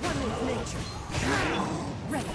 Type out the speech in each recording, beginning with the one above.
One with nature. Ready.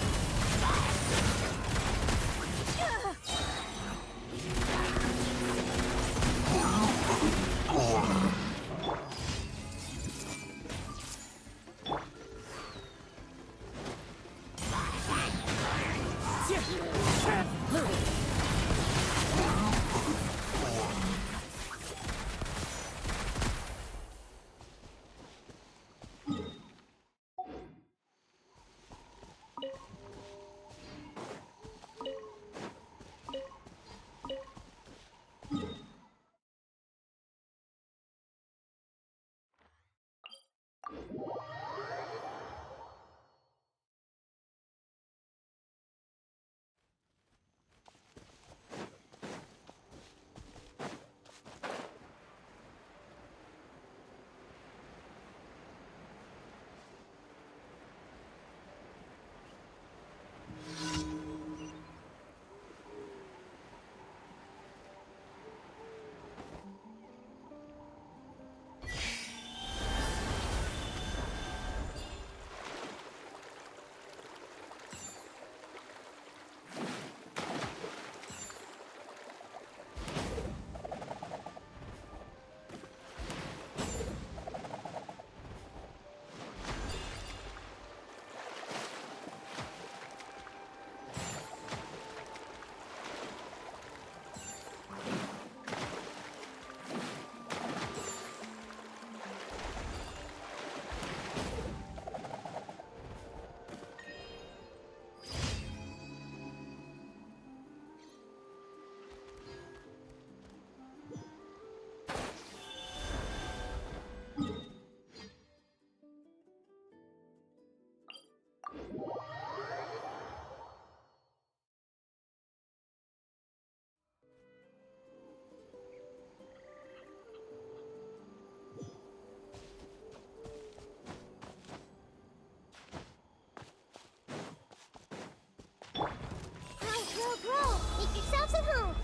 Grow! Make yourselves at home!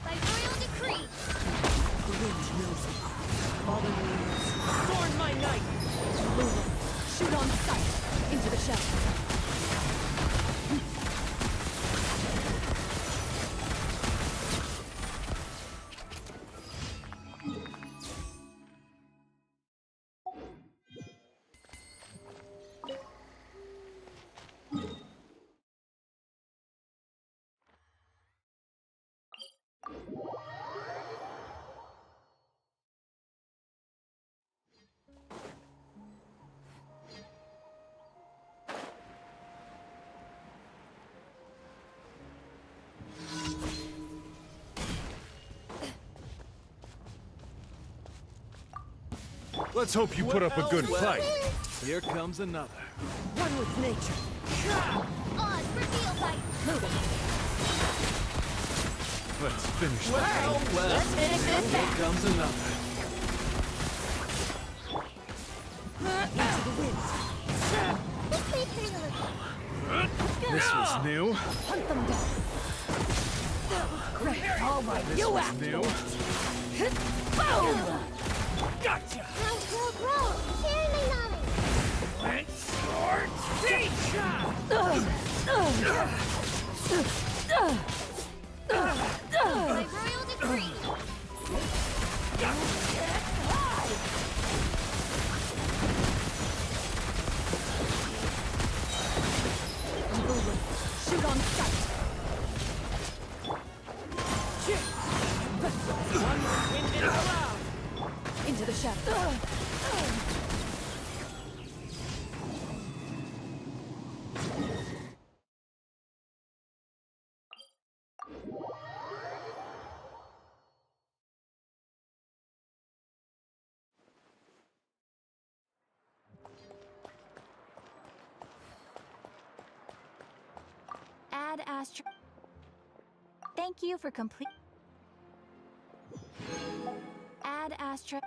By royal decree! The wind knows me. Fallen leaves. Storm my night! Move. Shoot on sight. Into the shadows. Let's hope you put up a good fight. Here comes another. One with nature. Oz, reveal fight! Let's finish this. Let's finish this Here back. comes another. Into the wind. This may turn a little. This was new. Hunt them down. Great. All right. This You was act. new. Boom! Gotcha. Grow! Sharing my knowledge! Let's start. By royal decree! Shoot on sight. Into the shadows. Add Astro. Thank you for complete. Add Astro.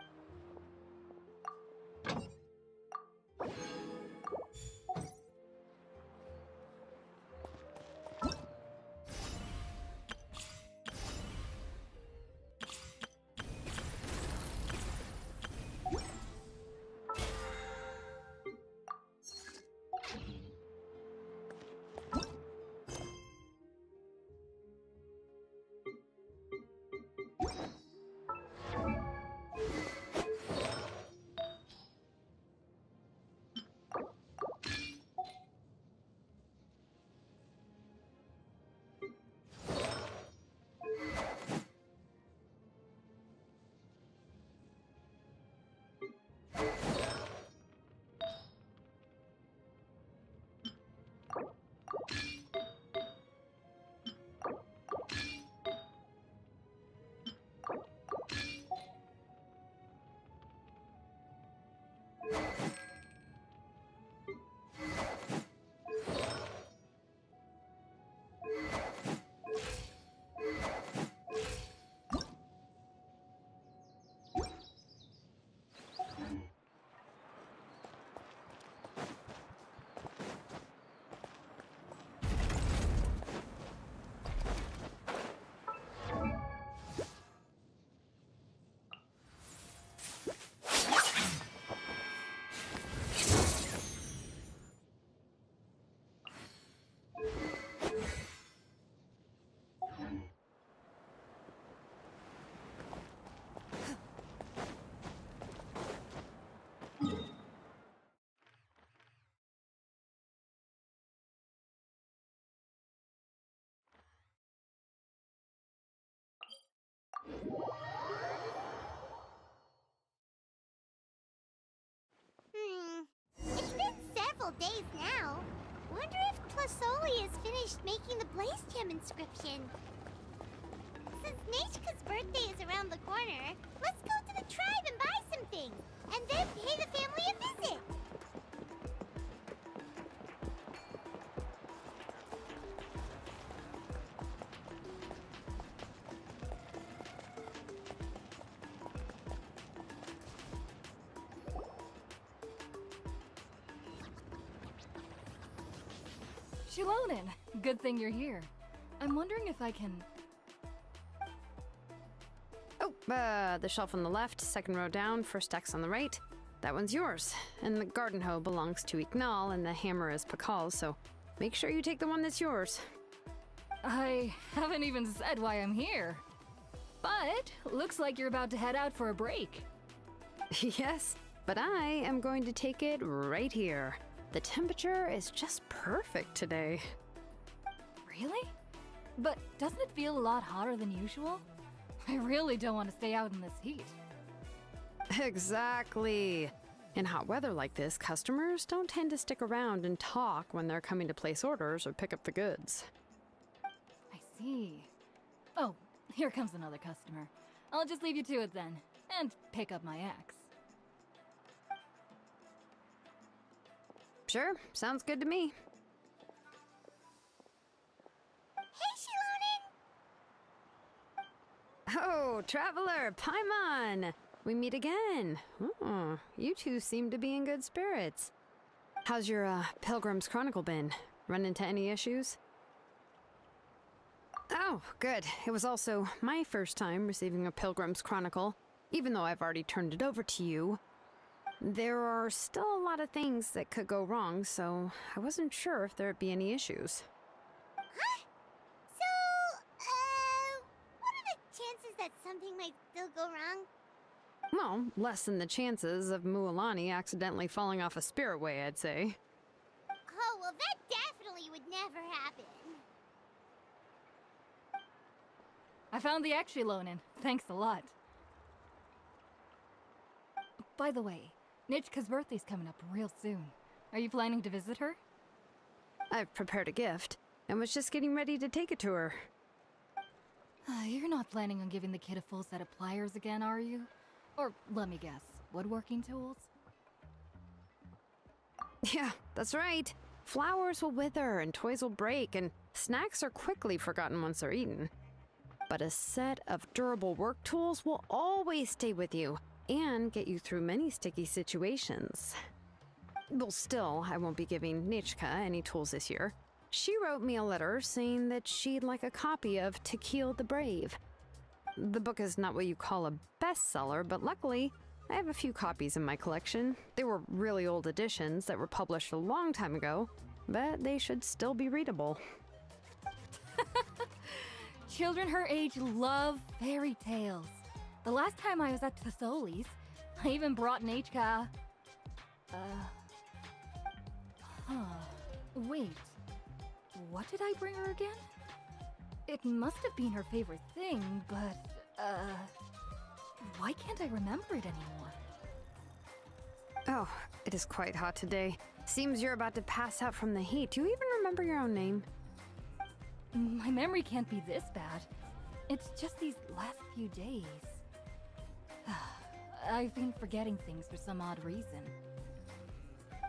days now. Wonder if Tlasoli has finished making the Blaze Gem inscription. Since Nechka's birthday is around the corner, let's go to the tribe and buy some things, and then pay the family a visit. Shilonin, good thing you're here. I'm wondering if I can... Oh, the shelf on the left, second row down, first X on the right. That one's yours. And the garden hoe belongs to Ignal, and the hammer is Pakal's, so make sure you take the one that's yours. I haven't even said why I'm here. But looks like you're about to head out for a break. Yes, but I am going to take it right here. The temperature is just perfect today. Really? But doesn't it feel a lot hotter than usual? I really don't want to stay out in this heat. Exactly. In hot weather like this, customers don't tend to stick around and talk when they're coming to place orders or pick up the goods. I see. Oh, here comes another customer. I'll just leave you to it then, and pick up my axe. Sure, sounds good to me. Hey, Shilonin! Oh, Traveler, Paimon! We meet again. Oh, you two seem to be in good spirits. How's your, Pilgrim's Chronicle been? Run into any issues? Oh, good. It was also my first time receiving a Pilgrim's Chronicle, even though I've already turned it over to you. There are still a lot of things that could go wrong, so I wasn't sure if there'd be any issues. Huh? So, what are the chances that something might still go wrong? Well, less than the chances of Mualani accidentally falling off a spirit way, I'd say. Oh, well, that definitely would never happen. I found the axe, Shilonin. Thanks a lot. By the way, Nichka's birthday's coming up real soon. Are you planning to visit her? I've prepared a gift, and was just getting ready to take it to her. You're not planning on giving the kid a full set of pliers again, are you? Or, let me guess, woodworking tools? Yeah, that's right. Flowers will wither, and toys will break, and snacks are quickly forgotten once they're eaten. But a set of durable work tools will always stay with you, and get you through many sticky situations. Well, still, I won't be giving Nichka any tools this year. She wrote me a letter saying that she'd like a copy of To Kill the Brave. The book is not what you call a bestseller, but luckily, I have a few copies in my collection. They were really old editions that were published a long time ago, but they should still be readable. Children her age love fairy tales. The last time I was at Tasoli's, I even brought Nechka... Wait. What did I bring her again? It must have been her favorite thing, but, why can't I remember it anymore? Oh, it is quite hot today. Seems you're about to pass out from the heat. Do you even remember your own name? My memory can't be this bad. It's just these last few days. I've been forgetting things for some odd reason.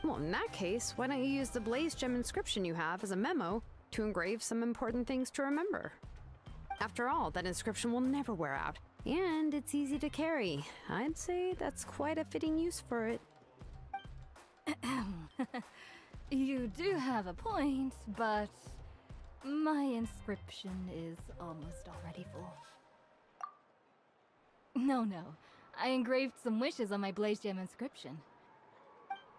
Well, in that case, why don't you use the Blaze Gem inscription you have as a memo to engrave some important things to remember? After all, that inscription will never wear out, and it's easy to carry. I'd say that's quite a fitting use for it. You do have a point, but my inscription is almost already full. No. I engraved some wishes on my Blaze Gem inscription.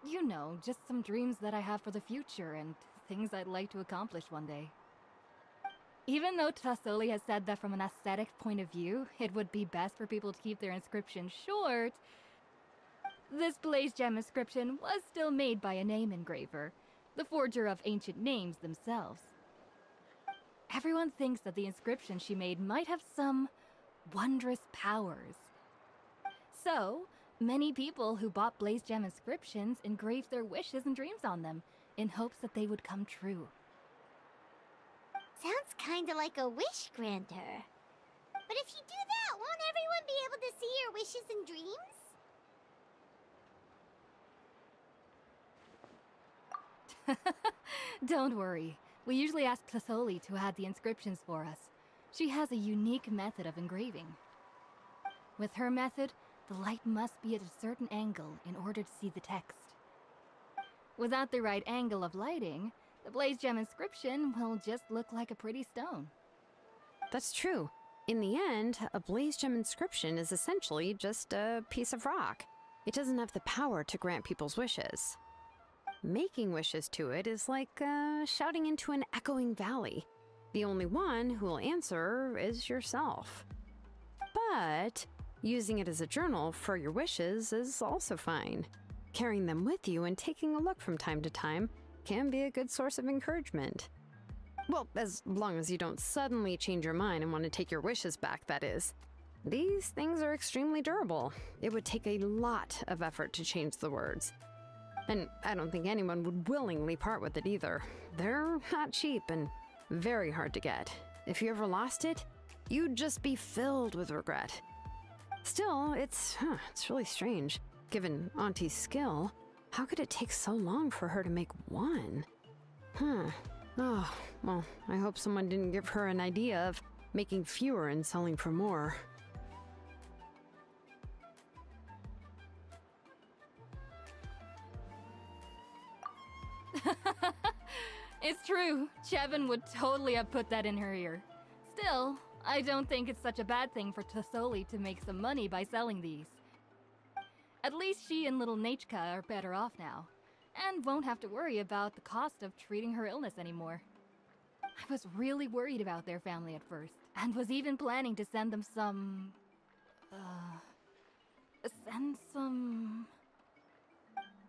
You know, just some dreams that I have for the future and things I'd like to accomplish one day. Even though Tasoli has said that from an aesthetic point of view, it would be best for people to keep their inscription short, this Blaze Gem inscription was still made by a name engraver, the forger of ancient names themselves. Everyone thinks that the inscription she made might have some wondrous powers. So, many people who bought Blaze Gem inscriptions engraved their wishes and dreams on them, in hopes that they would come true. Sounds kinda like a wish granter. But if you do that, won't everyone be able to see your wishes and dreams? Don't worry. We usually ask Tlasoli to add the inscriptions for us. She has a unique method of engraving. With her method, the light must be at a certain angle in order to see the text. Without the right angle of lighting, the Blaze Gem inscription will just look like a pretty stone. That's true. In the end, a Blaze Gem inscription is essentially just a piece of rock. It doesn't have the power to grant people's wishes. Making wishes to it is like shouting into an echoing valley. The only one who will answer is yourself. But using it as a journal for your wishes is also fine. Carrying them with you and taking a look from time to time can be a good source of encouragement. Well, as long as you don't suddenly change your mind and want to take your wishes back, that is. These things are extremely durable. It would take a lot of effort to change the words. And I don't think anyone would willingly part with it either. They're not cheap and very hard to get. If you ever lost it, you'd just be filled with regret. Still, it's really strange. Given Auntie's skill, how could it take so long for her to make one? Oh, well, I hope someone didn't give her an idea of making fewer and selling for more. It's true. Chevin would totally have put that in her ear. Still, I don't think it's such a bad thing for Tlasoli to make some money by selling these. At least she and little Nachka are better off now, and won't have to worry about the cost of treating her illness anymore. I was really worried about their family at first, and was even planning to send them some...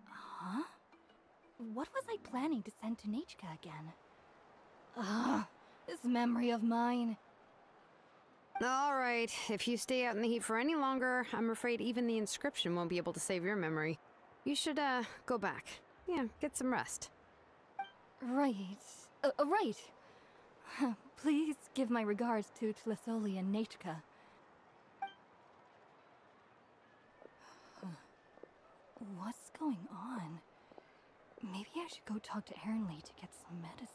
Huh? What was I planning to send to Nachka again? This memory of mine. All right, if you stay out in the heat for any longer, I'm afraid even the inscription won't be able to save your memory. You should, go back. Yeah, get some rest. Right. Right. Please give my regards to Tlasoli and Nachka. What's going on? Maybe I should go talk to Ernly to get some medicine.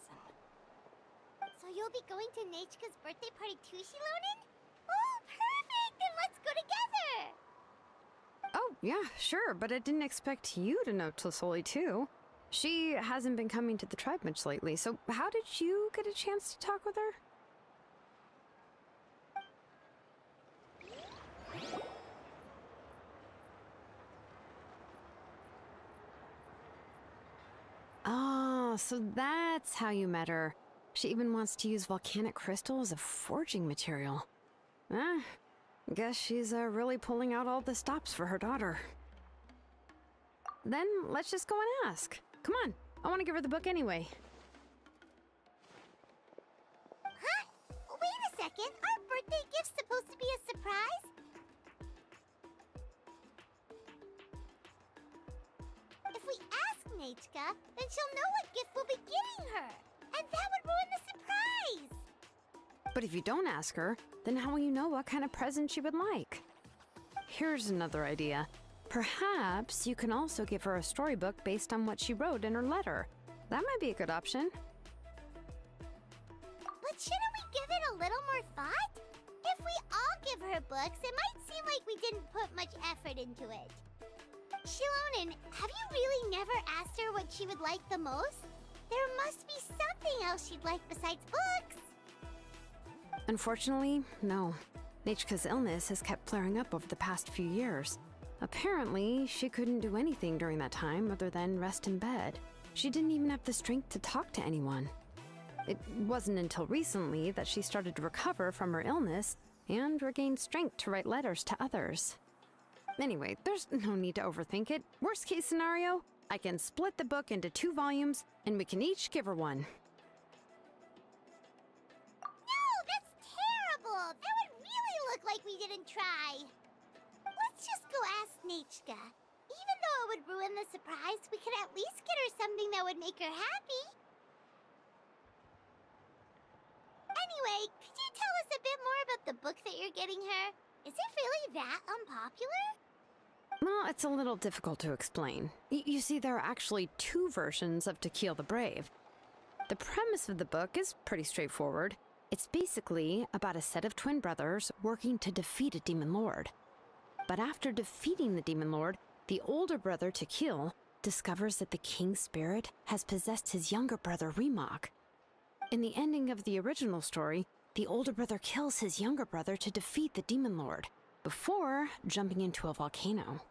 So you'll be going to Nachka's birthday party too, Shilonen? Oh, perfect! Then let's go together! Oh, yeah, sure, but I didn't expect you to know Tlasoli too. She hasn't been coming to the tribe much lately, so how did you get a chance to talk with her? Oh, so that's how you met her. She even wants to use volcanic crystal as a forging material. Guess she's really pulling out all the stops for her daughter. Then let's just go and ask. Come on, I want to give her the book anyway. Huh? Wait a second, our birthday gift's supposed to be a surprise? If we ask Nachka, then she'll know what gift we'll be getting her. And that would ruin the surprise! But if you don't ask her, then how will you know what kind of present she would like? Here's another idea. Perhaps you can also give her a storybook based on what she wrote in her letter. That might be a good option. But shouldn't we give it a little more thought? If we all give her books, it might seem like we didn't put much effort into it. Shilonen, have you really never asked her what she would like the most? There must be something else she'd like besides books. Unfortunately, no. Nachka's illness has kept flaring up over the past few years. Apparently, she couldn't do anything during that time other than rest in bed. She didn't even have the strength to talk to anyone. It wasn't until recently that she started to recover from her illness and regained strength to write letters to others. Anyway, there's no need to overthink it. Worst case scenario, I can split the book into 2 volumes and we can each give her one. No, that's terrible! That would really look like we didn't try. Let's just go ask Nachka. Even though it would ruin the surprise, we could at least get her something that would make her happy. Anyway, could you tell us a bit more about the book that you're getting her? Is it really that unpopular? Well, it's a little difficult to explain. You see, there are actually two versions of To Kill the Brave. The premise of the book is pretty straightforward. It's basically about a set of twin brothers working to defeat a demon lord. But after defeating the demon lord, the older brother, To Kill, discovers that the king's spirit has possessed his younger brother, Remok. In the ending of the original story, the older brother kills his younger brother to defeat the demon lord, before jumping into a volcano.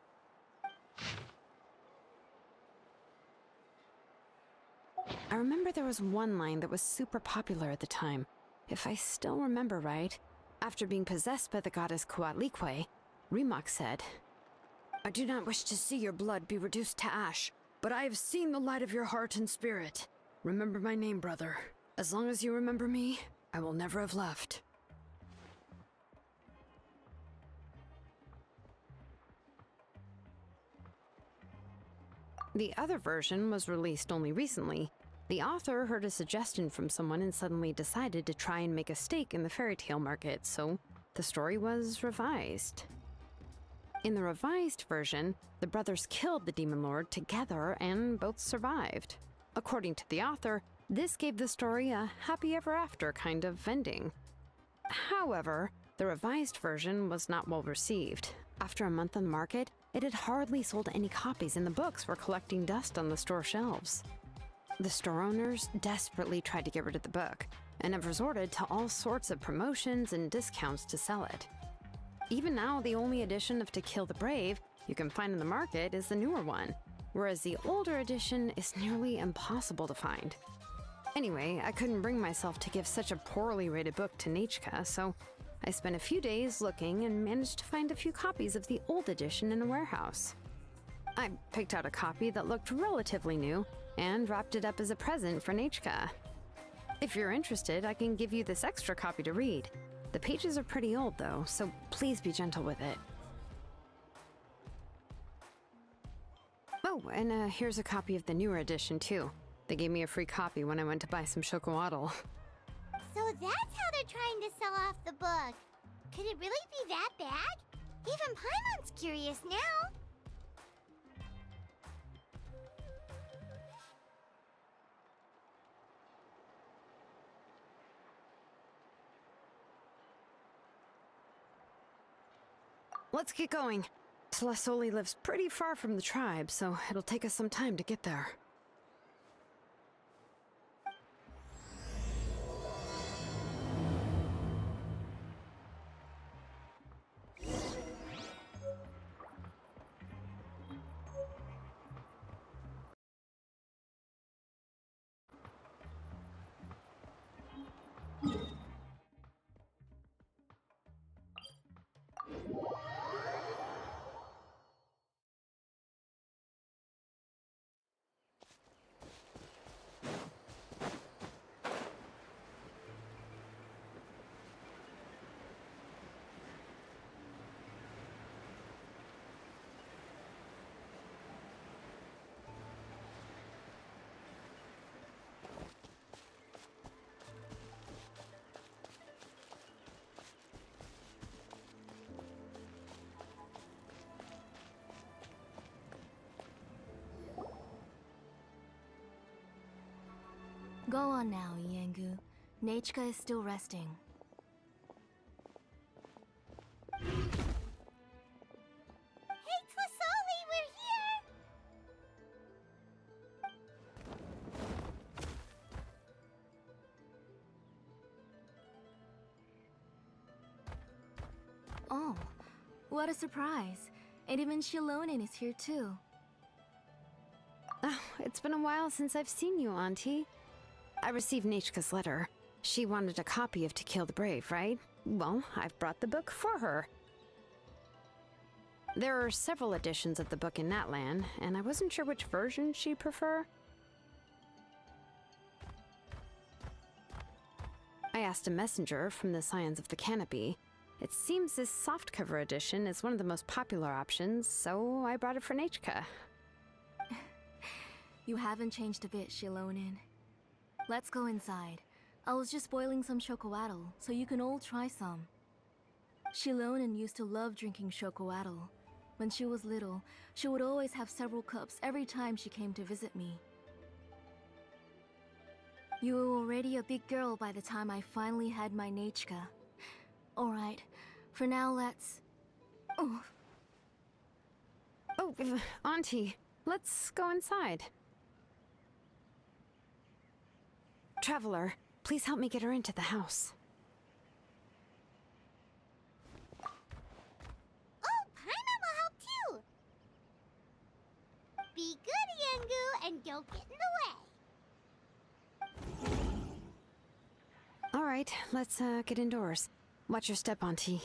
I remember there was one line that was super popular at the time. If I still remember right, after being possessed by the goddess Coatlicue, Remok said, "I do not wish to see your blood be reduced to ash, but I have seen the light of your heart and spirit. Remember my name, brother. As long as you remember me, I will never have left." The other version was released only recently. The author heard a suggestion from someone and suddenly decided to try and make a stake in the fairy tale market, so the story was revised. In the revised version, the brothers killed the demon lord together and both survived. According to the author, this gave the story a happy ever after kind of ending. However, the revised version was not well received. After a month on the market, it had hardly sold any copies and the books were collecting dust on the store shelves. The store owners desperately tried to get rid of the book and have resorted to all sorts of promotions and discounts to sell it. Even now, the only edition of To Kill the Brave you can find in the market is the newer one, whereas the older edition is nearly impossible to find. Anyway, I couldn't bring myself to give such a poorly rated book to Nechka, so I spent a few days looking and managed to find a few copies of the old edition in a warehouse. I picked out a copy that looked relatively new and wrapped it up as a present for Nechka. If you're interested, I can give you this extra copy to read. The pages are pretty old though, so please be gentle with it. Oh, and here's a copy of the newer edition too. They gave me a free copy when I went to buy some chocolatl. So that's how they're trying to sell off the book. Could it really be that bad? Even Paimon's curious now. Let's get going. Tlasoli lives pretty far from the tribe, so it'll take us some time to get there. Go on now, Yengu. Nechka is still resting. Hey, Tlasoli, we're here! Oh, what a surprise. And even Shilonen is here too. Oh, it's been a while since I've seen you, Auntie. I received Nechka's letter. She wanted a copy of To Kill the Brave, right? Well, I've brought the book for her. There are several editions of the book in Natlan, and I wasn't sure which version she'd prefer. I asked a messenger from the Scions of the Canopy. It seems this softcover edition is one of the most popular options, so I brought it for Nechka. You haven't changed a bit, Shilonin. Let's go inside. I was just boiling some chocoatl, so you can all try some. Shilonin used to love drinking chocoatl. When she was little, she would always have several cups every time she came to visit me. You were already a big girl by the time I finally had my Nechka. Alright, for now let's... Oh, Oh, Auntie, let's go inside. Traveler, please help me get her into the house. Oh, Paimon will help too! Be good, Yangu, and don't get in the way. All right, let's get indoors. Watch your step, Auntie.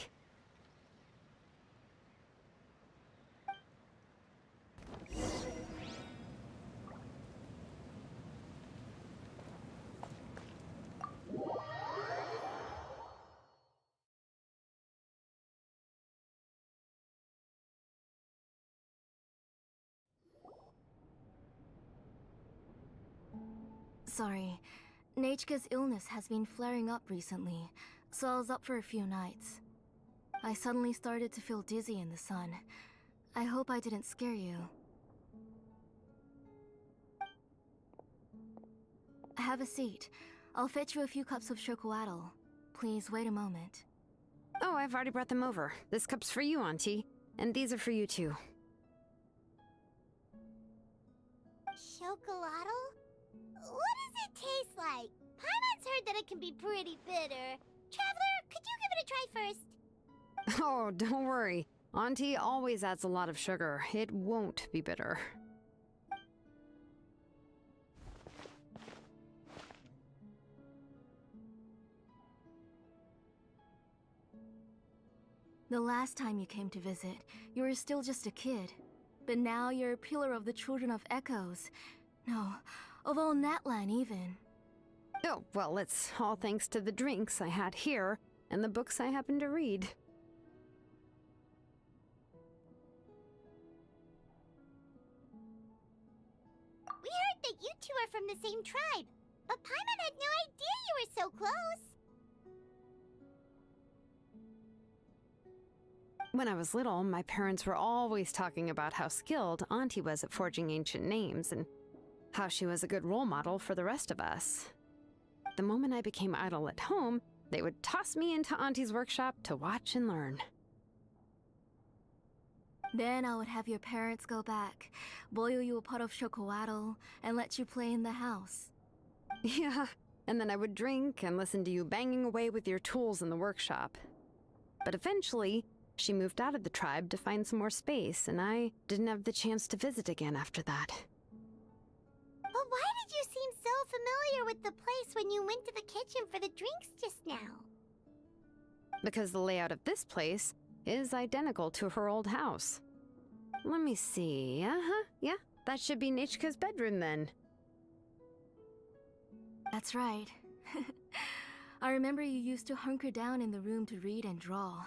sorry. Nechka's illness has been flaring up recently, so I was up for a few nights. I suddenly started to feel dizzy in the sun. I hope I didn't scare you. Have a seat. I'll fetch you a few cups of chocoatl. Please wait a moment. Oh, I've already brought them over. This cup's for you, Auntie. And these are for you, too. Chocolatl? What does it taste like? Paimon's heard that it can be pretty bitter. Traveler, could you give it a try first? Oh, don't worry. Auntie always adds a lot of sugar. It won't be bitter. The last time you came to visit, you were still just a kid. But now you're a pillar of the Children of Echoes. No, of all Natlan even. Oh, well, it's all thanks to the drinks I had here and the books I happened to read. We heard that you two are from the same tribe, but Paimon had no idea you were so close. When I was little, my parents were always talking about how skilled Auntie was at forging ancient names and how she was a good role model for the rest of us. The moment I became idle at home, they would toss me into Auntie's workshop to watch and learn. Then I would have your parents go back, boil you a pot of chocoatl, and let you play in the house. Yeah, and then I would drink and listen to you banging away with your tools in the workshop. But eventually, she moved out of the tribe to find some more space, and I didn't have the chance to visit again after that. But why did you seem so familiar with the place when you went to the kitchen for the drinks just now? Because the layout of this place is identical to her old house. Let me see. Yeah, that should be Nechka's bedroom then. That's right. I remember you used to hunker down in the room to read and draw.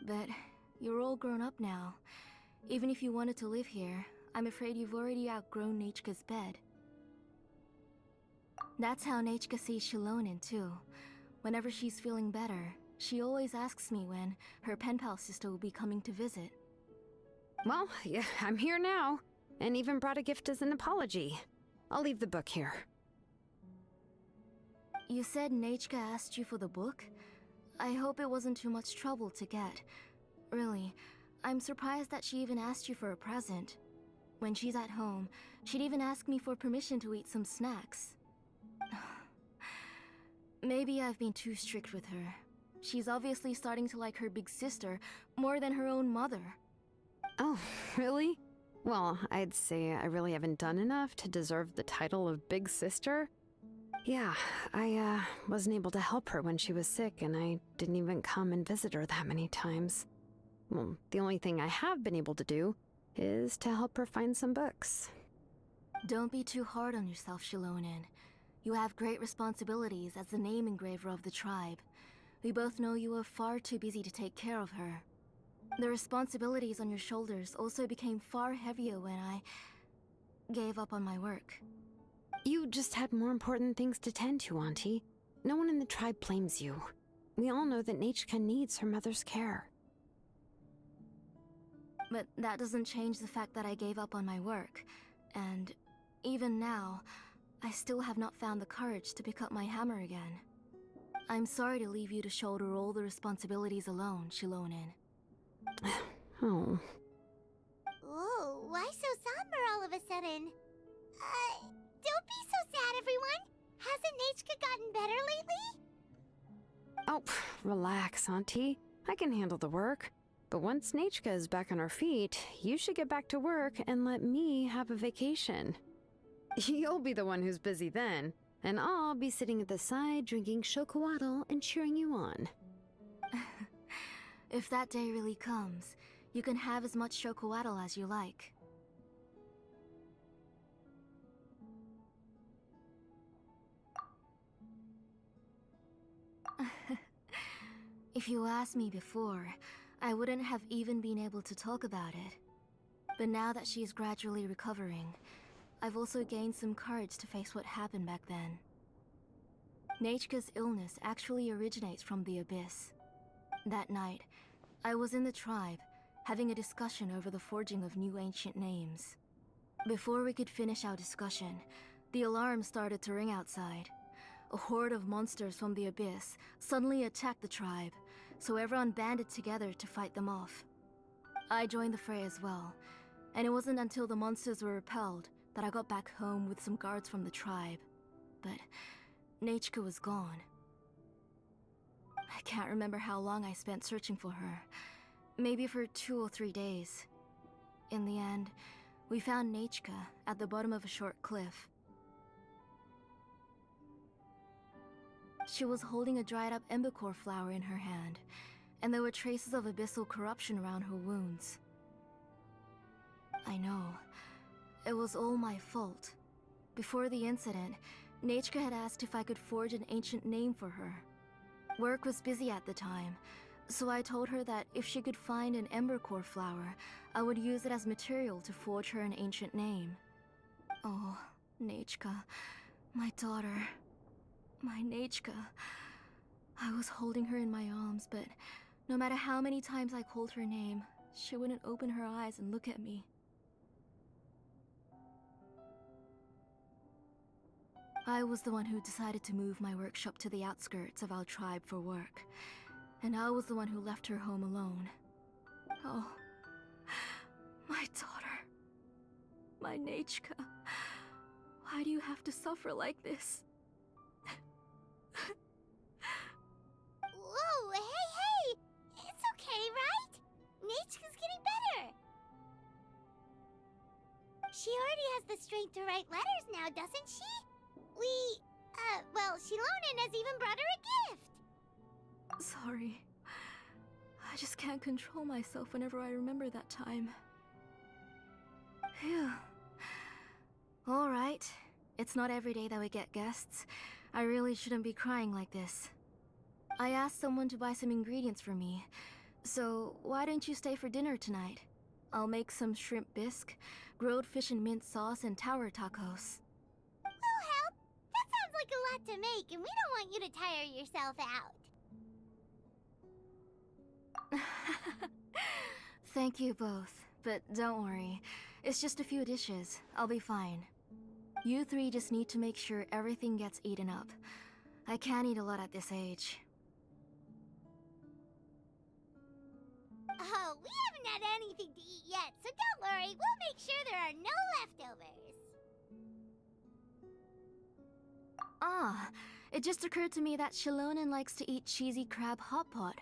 But you're all grown up now. Even if you wanted to live here, I'm afraid you've already outgrown Nechka's bed. That's how Nechka sees Shilonin too. Whenever she's feeling better, she always asks me when her pen pal sister will be coming to visit. Well, yeah, I'm here now, and even brought a gift as an apology. I'll leave the book here. You said Nechka asked you for the book? I hope it wasn't too much trouble to get. Really, I'm surprised that she even asked you for a present. When she's at home, she'd even ask me for permission to eat some snacks. Maybe I've been too strict with her. She's obviously starting to like her big sister more than her own mother. Oh, really? Well, I'd say I really haven't done enough to deserve the title of Big Sister. Yeah, I wasn't able to help her when she was sick, and I didn't even come and visit her that many times. Well, the only thing I have been able to do is to help her find some books. Don't be too hard on yourself, Shilonin. You have great responsibilities as the name engraver of the tribe. We both know you are far too busy to take care of her. The responsibilities on your shoulders also became far heavier when gave up on my work. You just had more important things to tend to, Auntie. No one in the tribe blames you. We all know that Nachka needs her mother's care. But that doesn't change the fact that I gave up on my work. And even now, I still have not found the courage to pick up my hammer again. I'm sorry to leave you to shoulder all the responsibilities alone, Shilonen. Oh. Whoa, why so somber all of a sudden? Don't be so sad, everyone! Hasn't Nachka gotten better lately? Oh, relax, Auntie. I can handle the work. But once Nachka is back on her feet, you should get back to work and let me have a vacation. You'll be the one who's busy then, and I'll be sitting at the side drinking chocolatl and cheering you on. If that day really comes, you can have as much chocolatl as you like. If you asked me before, I wouldn't have even been able to talk about it. But now that she's gradually recovering, I've also gained some courage to face what happened back then. Nachka's illness actually originates from the Abyss. That night, I was in the tribe, having a discussion over the forging of new ancient names. Before we could finish our discussion, the alarm started to ring outside. A horde of monsters from the Abyss suddenly attacked the tribe, so everyone banded together to fight them off. I joined the fray as well, and it wasn't until the monsters were repelled that I got back home with some guards from the tribe. But Nachka was gone. I can't remember how long I spent searching for her. Maybe for 2 or 3 days. In the end, we found Nachka at the bottom of a short cliff. She was holding a dried-up embercore flower in her hand, and there were traces of abyssal corruption around her wounds. I know. It was all my fault. Before the incident, Nachka had asked if I could forge an ancient name for her. Work was busy at the time, so I told her that if she could find an embercore flower, I would use it as material to forge her an ancient name. Oh, Nachka, my daughter. My Nachka. I was holding her in my arms, but no matter how many times I called her name, she wouldn't open her eyes and look at me. I was the one who decided to move my workshop to the outskirts of our tribe for work, and I was the one who left her home alone. Oh, my daughter. My Nachka. Why do you have to suffer like this? Whoa, hey! It's okay, right? Nachka's getting better. She already has the strength to write letters now, doesn't she? Well, Shilonen has even brought her a gift. Sorry. I just can't control myself whenever I remember that time. Phew. Alright. It's not every day that we get guests. I really shouldn't be crying like this. I asked someone to buy some ingredients for me, so why don't you stay for dinner tonight? I'll make some shrimp bisque, grilled fish and mint sauce, and tower tacos. We'll help. That sounds like a lot to make, and we don't want you to tire yourself out. Thank you both, but don't worry. It's just a few dishes. I'll be fine. You three just need to make sure everything gets eaten up. I can't eat a lot at this age. Oh, we haven't had anything to eat yet, so don't worry. We'll make sure there are no leftovers. Ah, it just occurred to me that Shilonen likes to eat cheesy crab hot pot.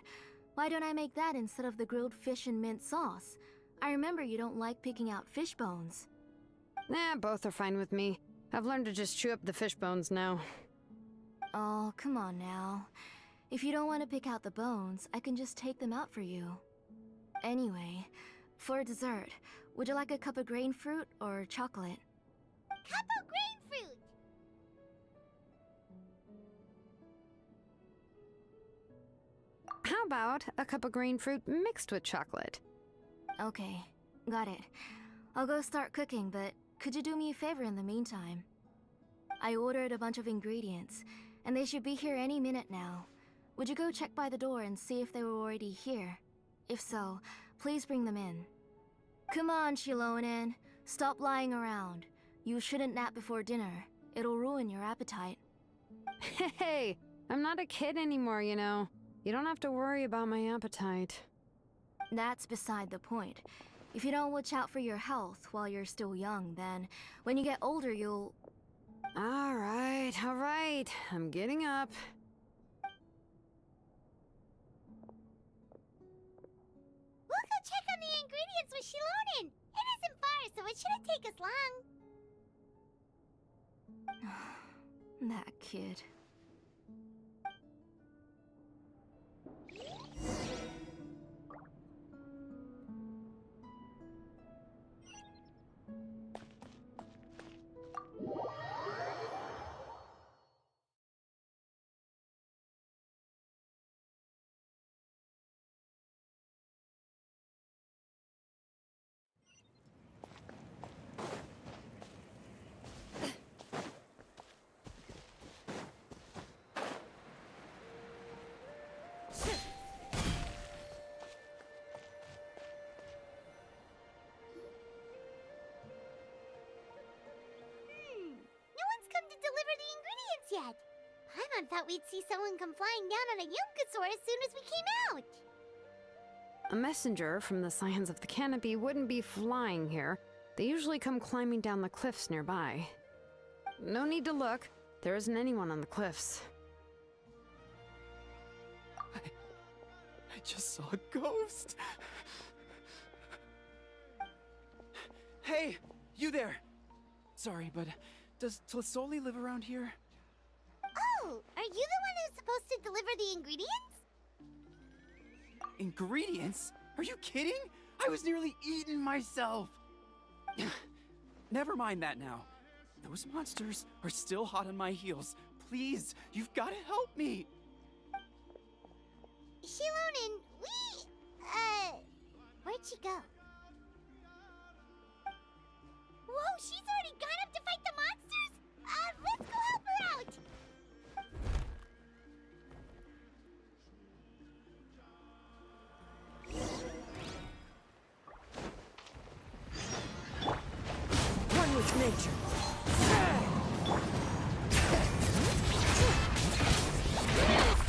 Why don't I make that instead of the grilled fish and mint sauce? I remember you don't like picking out fish bones. Both are fine with me. I've learned to just chew up the fish bones now. Oh, come on now. If you don't want to pick out the bones, I can just take them out for you. Anyway, for dessert, would you like a cup of grain fruit or chocolate? Cup of grain fruit! How about a cup of grain fruit mixed with chocolate? Okay, got it. I'll go start cooking, but could you do me a favor in the meantime? I ordered a bunch of ingredients, and they should be here any minute now. Would you go check by the door and see if they were already here? If so, please bring them in. Come on, Shilonen. Stop lying around. You shouldn't nap before dinner. It'll ruin your appetite. Hey, I'm not a kid anymore, you know. You don't have to worry about my appetite. That's beside the point. If you don't watch out for your health while you're still young, then when you get older, you'll... All right. I'm getting up. We'll go check on the ingredients with Shilonen. It isn't far, so it shouldn't take us long. That kid. No one's come to deliver the ingredients yet. Paimon thought we'd see someone come flying down on a Yunkasaur as soon as we came out. A messenger from the Scions of the Canopy wouldn't be flying here. They usually come climbing down the cliffs nearby. No need to look. There isn't anyone on the cliffs. I just saw a ghost. Hey, you there. Sorry, but does Tlisoli live around here? Oh, are you the one who's supposed to deliver the ingredients? Ingredients? Are you kidding? I was nearly eaten myself. Never mind that now. Those monsters are still hot on my heels. Please, you've got to help me. Shilonen, where'd she go? Whoa, she's already gone up to fight the monsters? Let's go help her out! Run with nature.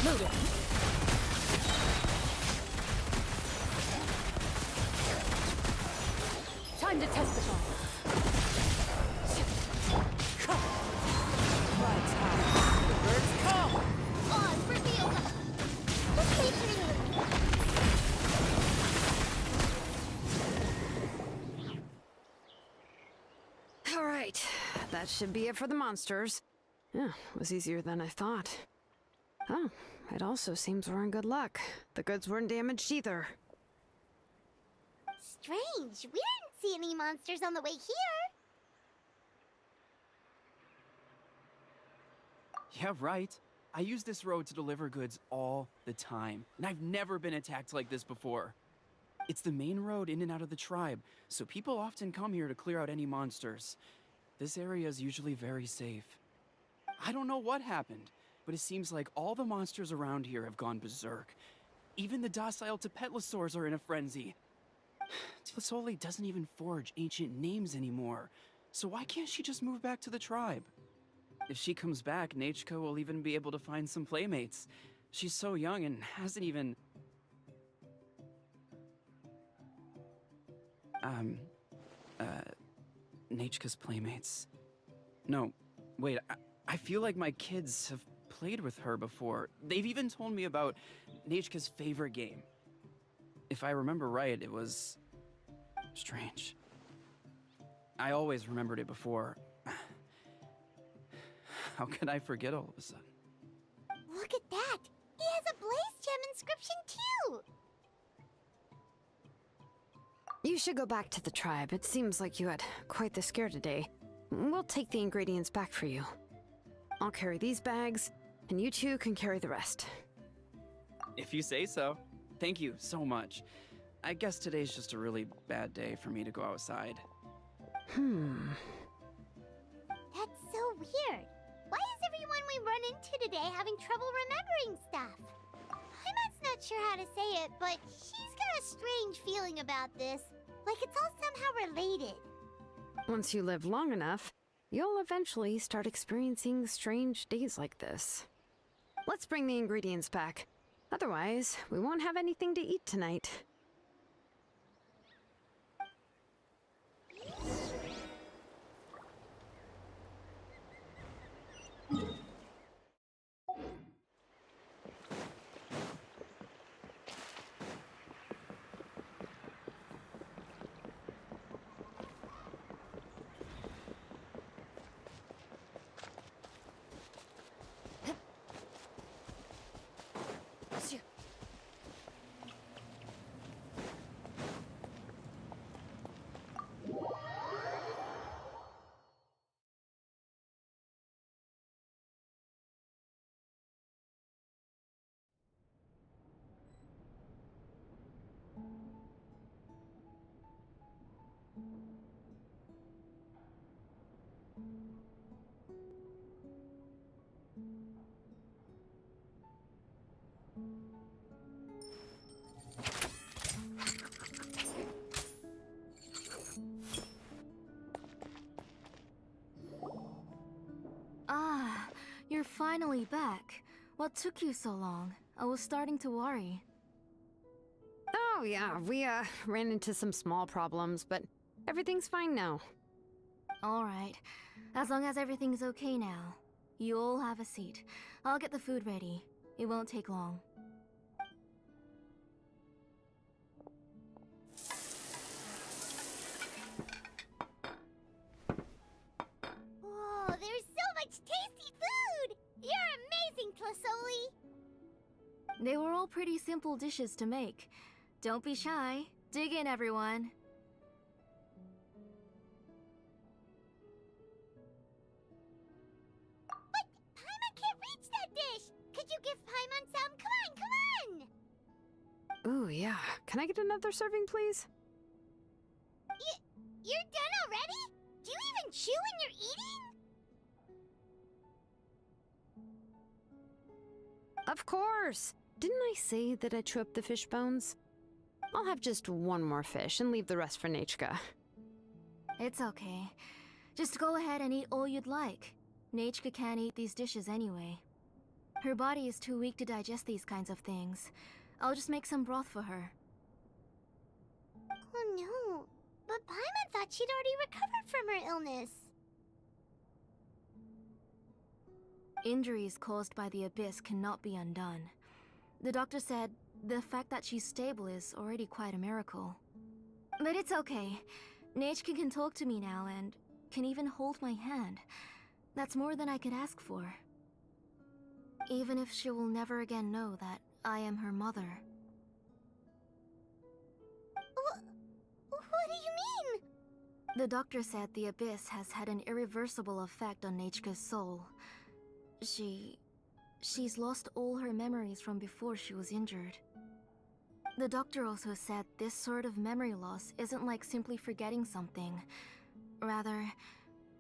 Move it. Time to test the bomb. Lights out. The birds come. Oh, reveal! Who's catering with me? All right, that should be it for the monsters. Yeah, it was easier than I thought. Oh, it also seems we're in good luck. The goods weren't damaged either. Strange, we didn't see any monsters on the way here. Yeah, right. I use this road to deliver goods all the time, and I've never been attacked like this before. It's the main road in and out of the tribe, so people often come here to clear out any monsters. This area is usually very safe. I don't know what happened, but it seems like all the monsters around here have gone berserk. Even the docile Tepetlosaurs are in a frenzy. Tlisoli doesn't even forge ancient names anymore, so why can't she just move back to the tribe? If she comes back, Nachiko will even be able to find some playmates. She's so young and hasn't even... Nachika's playmates. No, wait, I feel like my kids have played with her before. They've even told me about Nachika's favorite game. If I remember right, it was... strange. I always remembered it before. How could I forget all of a sudden? Look at that! He has a Blaze Gem inscription too! You should go back to the tribe. It seems like you had quite the scare today. We'll take the ingredients back for you. I'll carry these bags, and you two can carry the rest. If you say so. Thank you so much. I guess today's just a really bad day for me to go outside. That's so weird. Why is everyone we run into today having trouble remembering stuff? Paimon's not sure how to say it, but she's got a strange feeling about this. Like it's all somehow related. Once you live long enough, you'll eventually start experiencing strange days like this. Let's bring the ingredients back. Otherwise, we won't have anything to eat tonight. Ah, you're finally back. What took you so long? I was starting to worry. Oh yeah, we ran into some small problems, but everything's fine now. Alright, as long as everything's okay now. You all have a seat. I'll get the food ready. It won't take long. Whoa, there's so much tasty food! You're amazing, Tlasoli! They were all pretty simple dishes to make. Don't be shy. Dig in, everyone. But Paimon can't reach that dish! Could you give Paimon some? Come on, come on! Ooh, yeah. Can I get another serving, please? You're done already? Do you even chew when you're eating? Of course! Didn't I say that I'd chew up the fish bones? I'll have just one more fish and leave the rest for Nachka. It's okay. Just go ahead and eat all you'd like. Nachka can't eat these dishes anyway. Her body is too weak to digest these kinds of things. I'll just make some broth for her. Oh no. But Paimon thought she'd already recovered from her illness. Injuries caused by the Abyss cannot be undone. The doctor said the fact that she's stable is already quite a miracle. But it's okay. Nachka can talk to me now and can even hold my hand. That's more than I could ask for. Even if she will never again know that I am her mother. What do you mean? The doctor said the Abyss has had an irreversible effect on Nachka's soul. She's lost all her memories from before she was injured. The doctor also said this sort of memory loss isn't like simply forgetting something. Rather,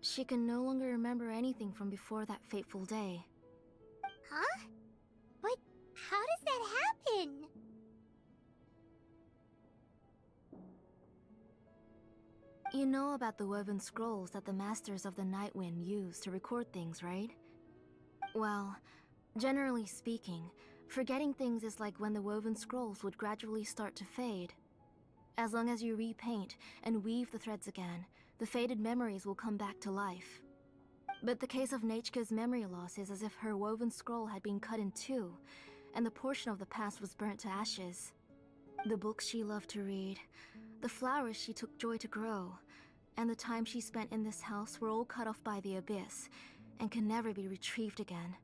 she can no longer remember anything from before that fateful day. Huh? But how does that happen? You know about the woven scrolls that the Masters of the Night Wind use to record things, right? Well, generally speaking, forgetting things is like when the woven scrolls would gradually start to fade. As long as you repaint and weave the threads again, the faded memories will come back to life. But the case of Nachka's memory loss is as if her woven scroll had been cut in two, and the portion of the past was burnt to ashes. The books she loved to read, the flowers she took joy to grow, and the time she spent in this house were all cut off by the Abyss, and can never be retrieved again.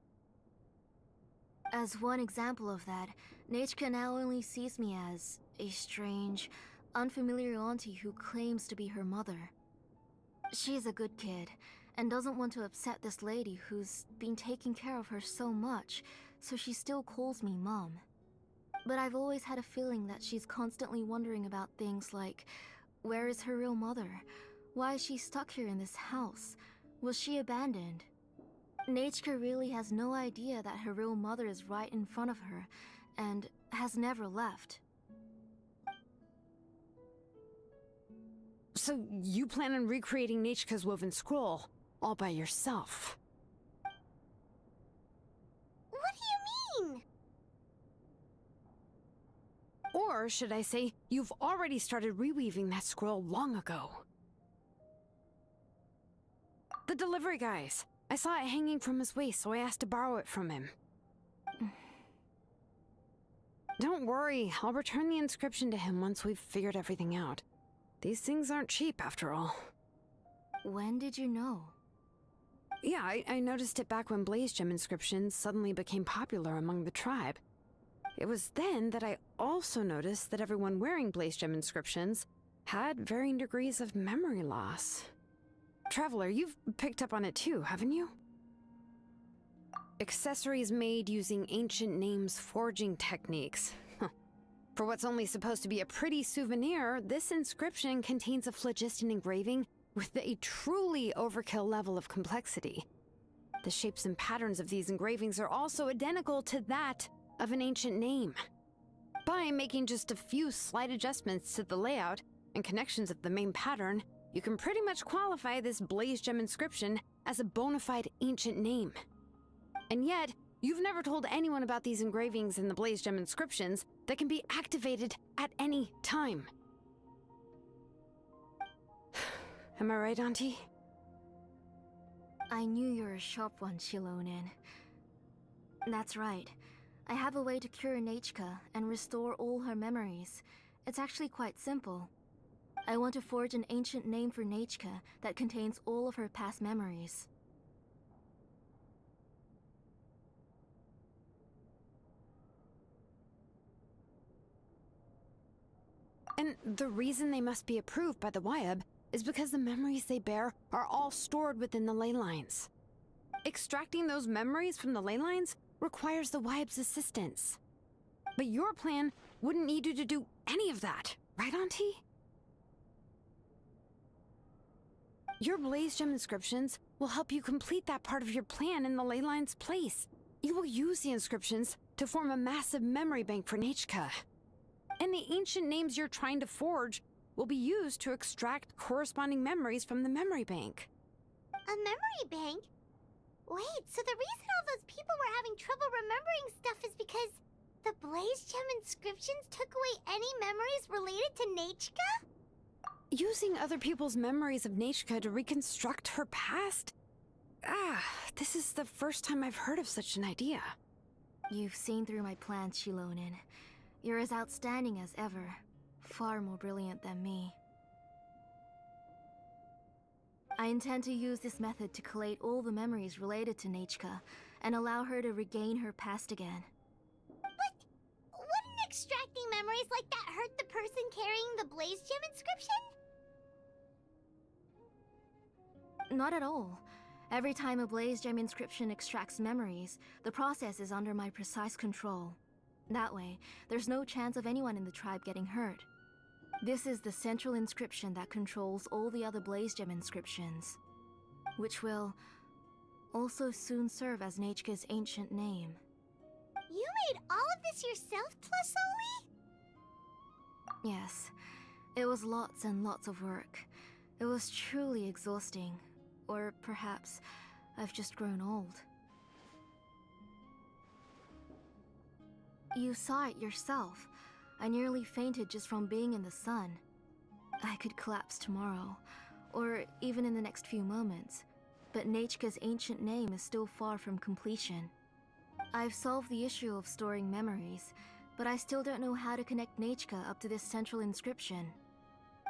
As one example of that, Nachka now only sees me as a strange, unfamiliar auntie who claims to be her mother. She's a good kid, and doesn't want to upset this lady who's been taking care of her so much, so she still calls me Mom. But I've always had a feeling that she's constantly wondering about things like, where is her real mother? Why is she stuck here in this house? Was she abandoned? Nachka really has no idea that her real mother is right in front of her, and has never left. So you plan on recreating Nachka's woven scroll all by yourself? What do you mean? Or should I say, you've already started reweaving that scroll long ago? The delivery guys. I saw it hanging from his waist, so I asked to borrow it from him. Don't worry, I'll return the inscription to him once we've figured everything out. These things aren't cheap, after all. When did you know? Yeah, I noticed it back when Blaze Gem inscriptions suddenly became popular among the tribe. It was then that I also noticed that everyone wearing Blaze Gem inscriptions had varying degrees of memory loss. Traveler, you've picked up on it too, haven't you? Accessories made using ancient names forging techniques. For what's only supposed to be a pretty souvenir, this inscription contains a phlogiston engraving with a truly overkill level of complexity. The shapes and patterns of these engravings are also identical to that of an ancient name. By making just a few slight adjustments to the layout and connections of the main pattern, you can pretty much qualify this Blaze Gem inscription as a bona fide ancient name. And yet, you've never told anyone about these engravings in the Blaze Gem inscriptions that can be activated at any time. Am I right, Auntie? I knew you were a sharp one, Shilonin. That's right. I have a way to cure Nachka and restore all her memories. It's actually quite simple. I want to forge an ancient name for Nachka that contains all of her past memories. And the reason they must be approved by the Wyeb is because the memories they bear are all stored within the ley lines. Extracting those memories from the ley lines requires the Wyeb's assistance. But your plan wouldn't need you to do any of that, right, Auntie? Your Blaze Gem inscriptions will help you complete that part of your plan in the ley line's place. You will use the inscriptions to form a massive memory bank for Nachka. And the ancient names you're trying to forge will be used to extract corresponding memories from the memory bank. A memory bank? Wait, so the reason all those people were having trouble remembering stuff is because the Blaze Gem inscriptions took away any memories related to Nachka? Using other people's memories of Nachka to reconstruct her past? This is the first time I've heard of such an idea. You've seen through my plans, Shilonin. You're as outstanding as ever. Far more brilliant than me. I intend to use this method to collate all the memories related to Nachka and allow her to regain her past again. But wouldn't extracting memories like that hurt the person carrying the Blaze Gem inscription? Not at all. Every time a Blaze Gem inscription extracts memories, the process is under my precise control. That way, there's no chance of anyone in the tribe getting hurt. This is the central inscription that controls all the other Blaze Gem inscriptions, which will also soon serve as Nachka's ancient name. You made all of this yourself, Tlasoli? Yes, it was lots and lots of work. It was truly exhausting. Or perhaps I've just grown old. You saw it yourself. I nearly fainted just from being in the sun. I could collapse tomorrow, or even in the next few moments, but Nachka's ancient name is still far from completion. I've solved the issue of storing memories, but I still don't know how to connect Nachka up to this central inscription.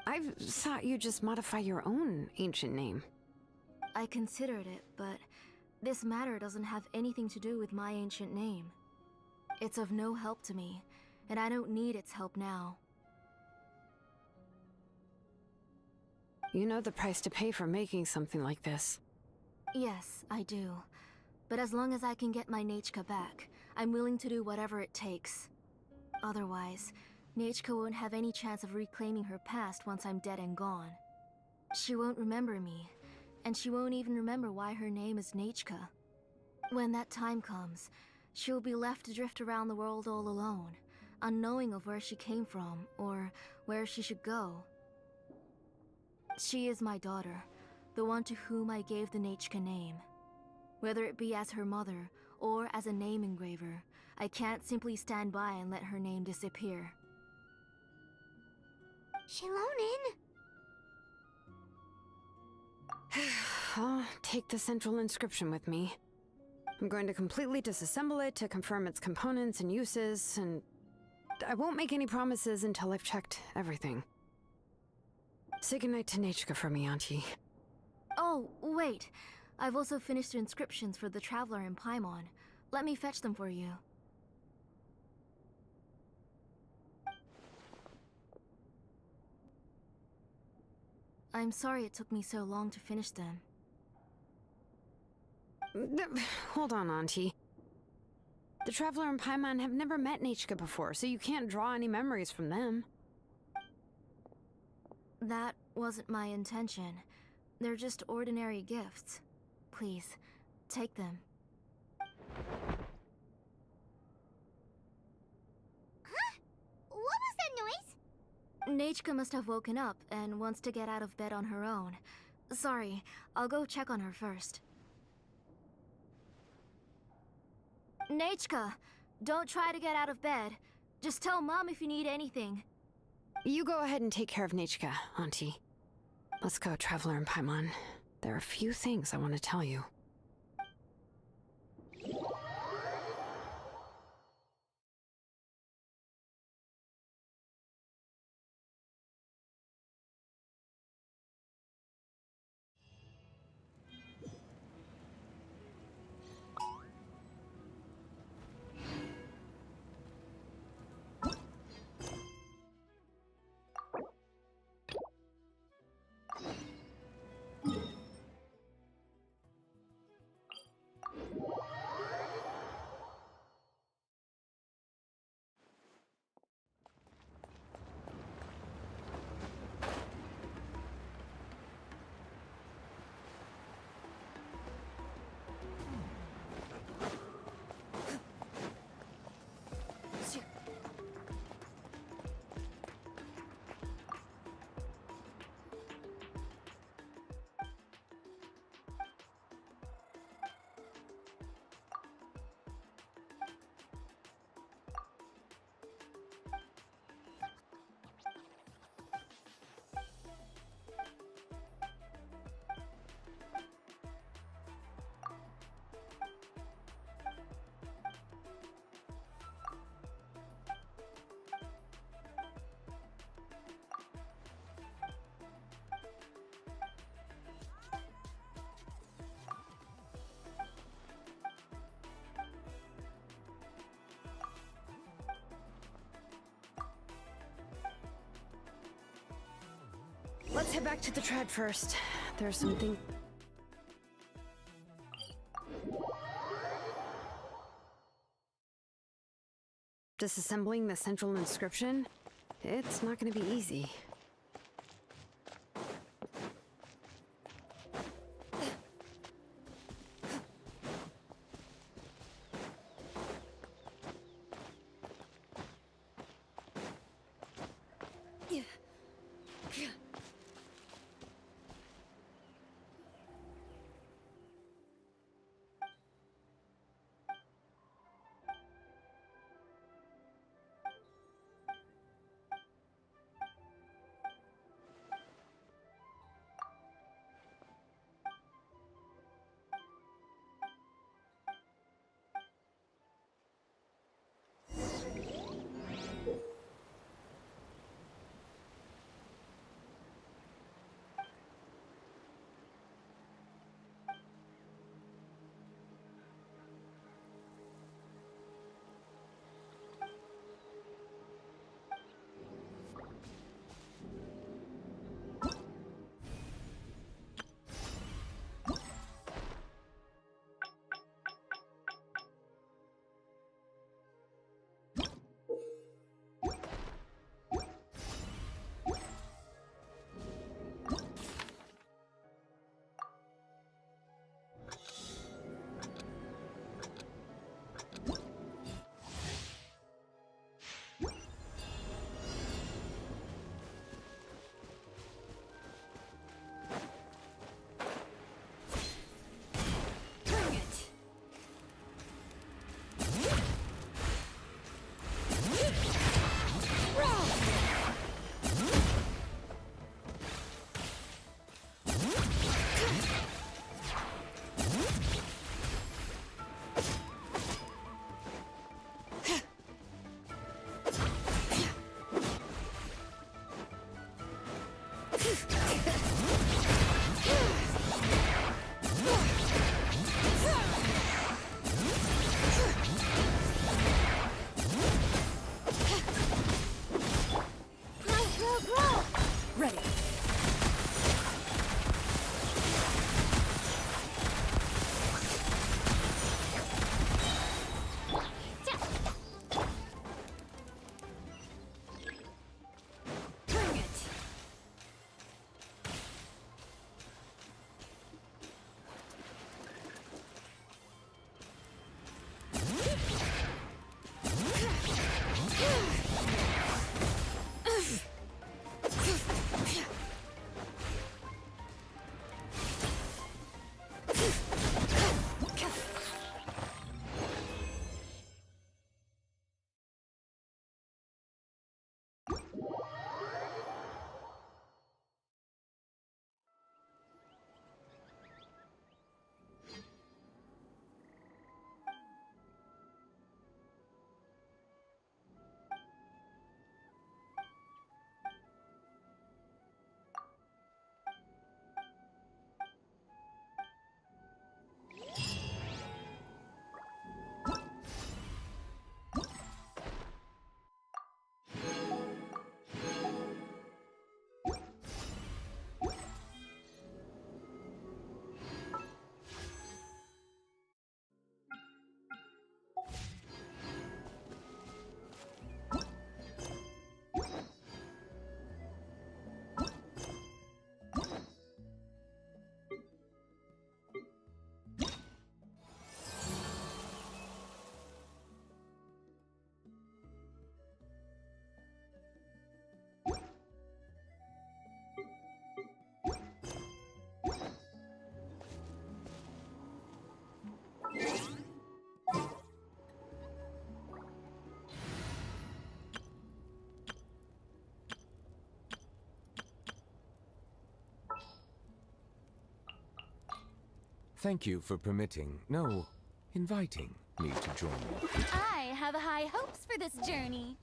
I've thought you just modify your own ancient name. I considered it, but this matter doesn't have anything to do with my ancient name. It's of no help to me, and I don't need its help now. You know the price to pay for making something like this. Yes, I do. But as long as I can get my Nachka back, I'm willing to do whatever it takes. Otherwise, Nachka won't have any chance of reclaiming her past once I'm dead and gone. She won't remember me, and she won't even remember why her name is Nachka. When that time comes, she'll be left to drift around the world all alone, unknowing of where she came from or where she should go. She is my daughter, the one to whom I gave the Nachka name. Whether it be as her mother or as a name engraver, I can't simply stand by and let her name disappear. Shilonin! I'll take the central inscription with me. I'm going to completely disassemble it to confirm its components and uses, and I won't make any promises until I've checked everything. Say goodnight to Nachka for me, Auntie. Oh, wait. I've also finished the inscriptions for the Traveler in Paimon. Let me fetch them for you. I'm sorry it took me so long to finish them. Hold on, Auntie. The Traveler and Paimon have never met Nachka before, so you can't draw any memories from them. That wasn't my intention. They're just ordinary gifts. Please, take them. Huh? What was that noise? Nachka must have woken up and wants to get out of bed on her own. Sorry, I'll go check on her first. Nachka, don't try to get out of bed. Just tell Mom if you need anything. You go ahead and take care of Nachka, Auntie. Let's go, Traveler and Paimon. There are a few things I want to tell you. Let's head back to the Tread first. There's something... Disassembling the central inscription? It's not gonna be easy. Thank you for permitting, no, inviting me to join you. I have high hopes for this journey.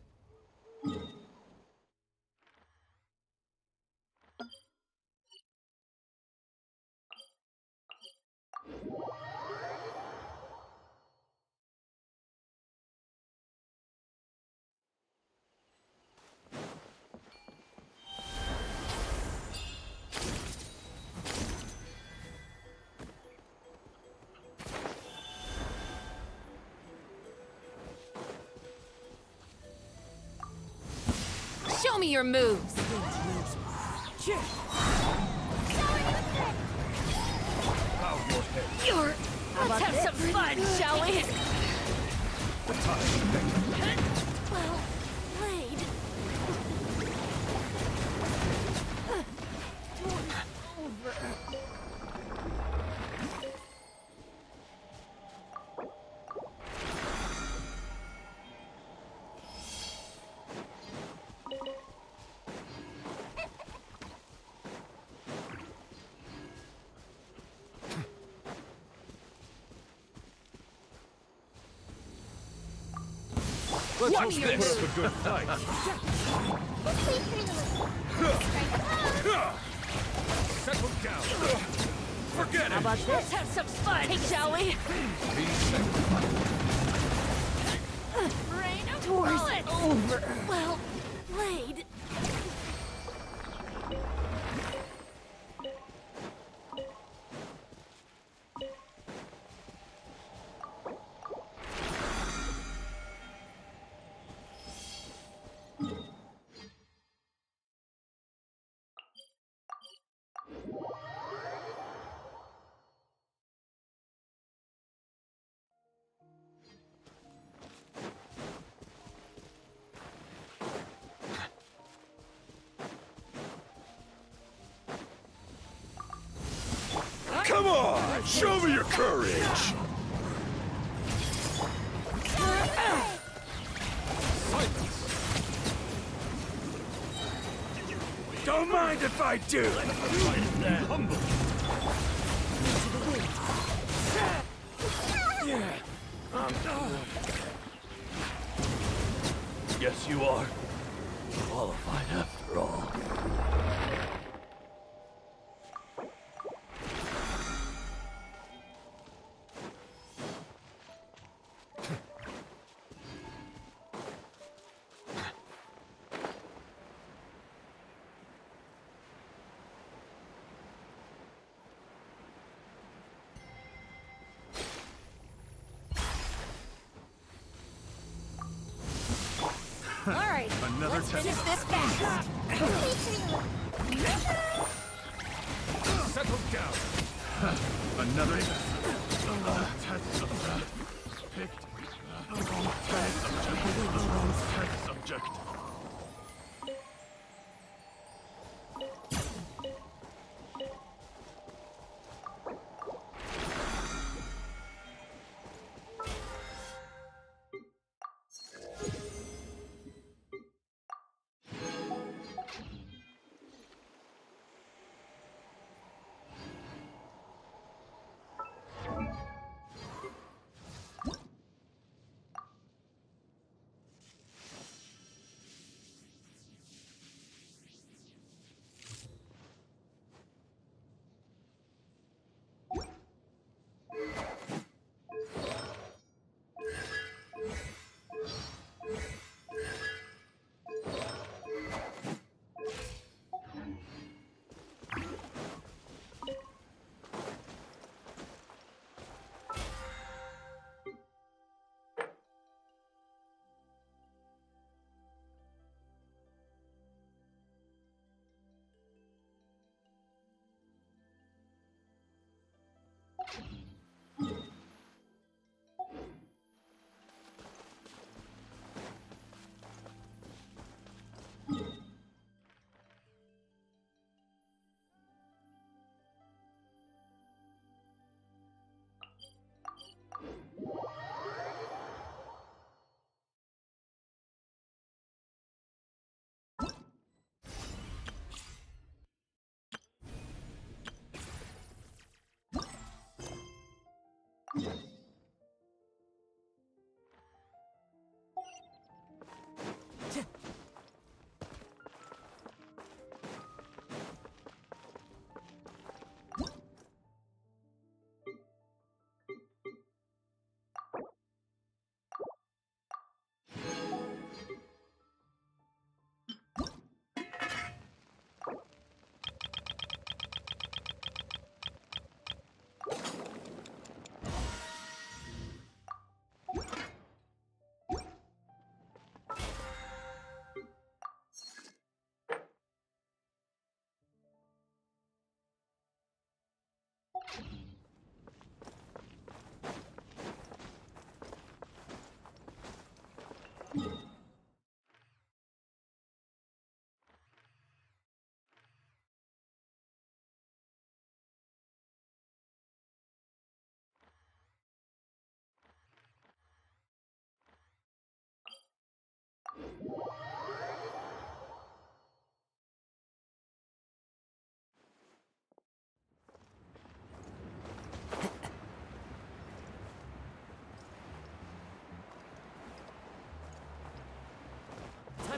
Show me your moves! Bow your head. Let's have some fun, shall we? The time to make Well played. Let's hope they put up a good fight. Settle down. Forget it. Let's have some fun, shall we? Be sacrificed. Rain of bullets! Over. Well played. Come on! Show me your courage! Silence! Don't mind if I do! Humble! Yes, you are. Qualified after all. All right, Another let's test. finish this fast. Settle down. Another test subject. Picked. Test subject.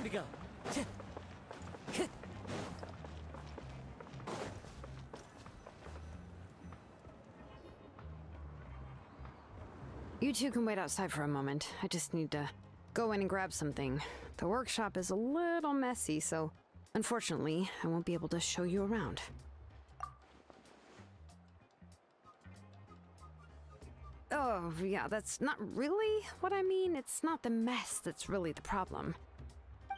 to go. You two can wait outside for a moment. I just need to go in and grab something. The workshop is a little messy, so unfortunately, I won't be able to show you around. Oh, yeah, that's not really what I mean. It's not the mess that's really the problem.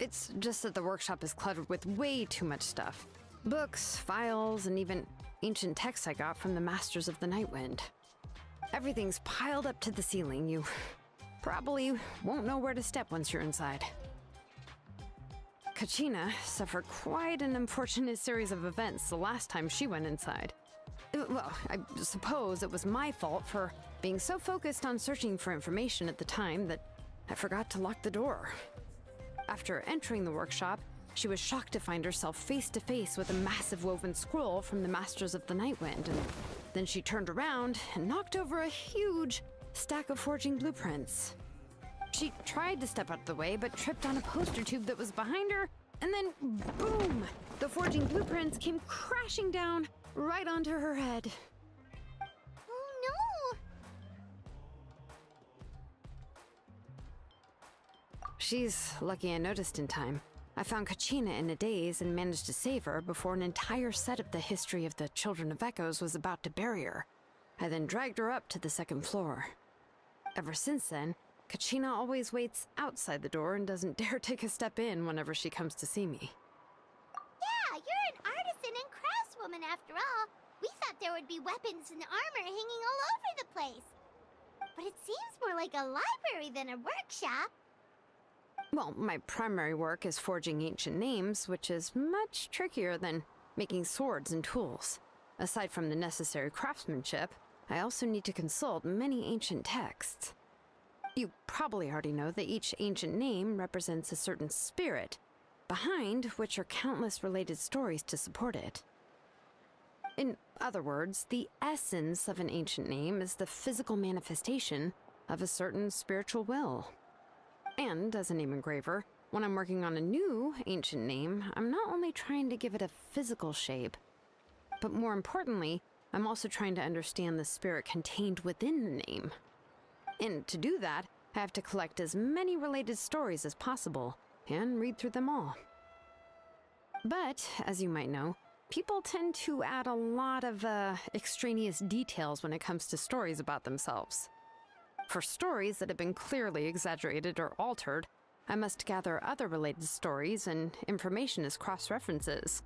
It's just that the workshop is cluttered with way too much stuff. Books, files, and even ancient texts I got from the Masters of the Nightwind. Everything's piled up to the ceiling. You probably won't know where to step once you're inside. Kachina suffered quite an unfortunate series of events the last time she went inside. Well, I suppose it was my fault for being so focused on searching for information at the time that I forgot to lock the door. After entering the workshop, she was shocked to find herself face to face with a massive woven scroll from the Masters of the Nightwind, and then she turned around and knocked over a huge stack of forging blueprints. She tried to step out of the way, but tripped on a poster tube that was behind her, and then boom! The forging blueprints came crashing down right onto her head. Oh no! She's lucky I noticed in time. I found Kachina in a daze and managed to save her before an entire set of the history of the Children of Echoes was about to bury her. I then dragged her up to the second floor. Ever since then, Kachina always waits outside the door and doesn't dare take a step in whenever she comes to see me. Yeah, you're an artisan and craftswoman after all. We thought there would be weapons and armor hanging all over the place. But it seems more like a library than a workshop. Well, my primary work is forging ancient names, which is much trickier than making swords and tools. Aside from the necessary craftsmanship, I also need to consult many ancient texts. You probably already know that each ancient name represents a certain spirit, behind which are countless related stories to support it. In other words, the essence of an ancient name is the physical manifestation of a certain spiritual will. And as a name engraver, when I'm working on a new ancient name, I'm not only trying to give it a physical shape, but more importantly, I'm also trying to understand the spirit contained within the name. And to do that, I have to collect as many related stories as possible and read through them all. But, as you might know, people tend to add a lot of extraneous details when it comes to stories about themselves. For stories that have been clearly exaggerated or altered, I must gather other related stories and information as cross-references.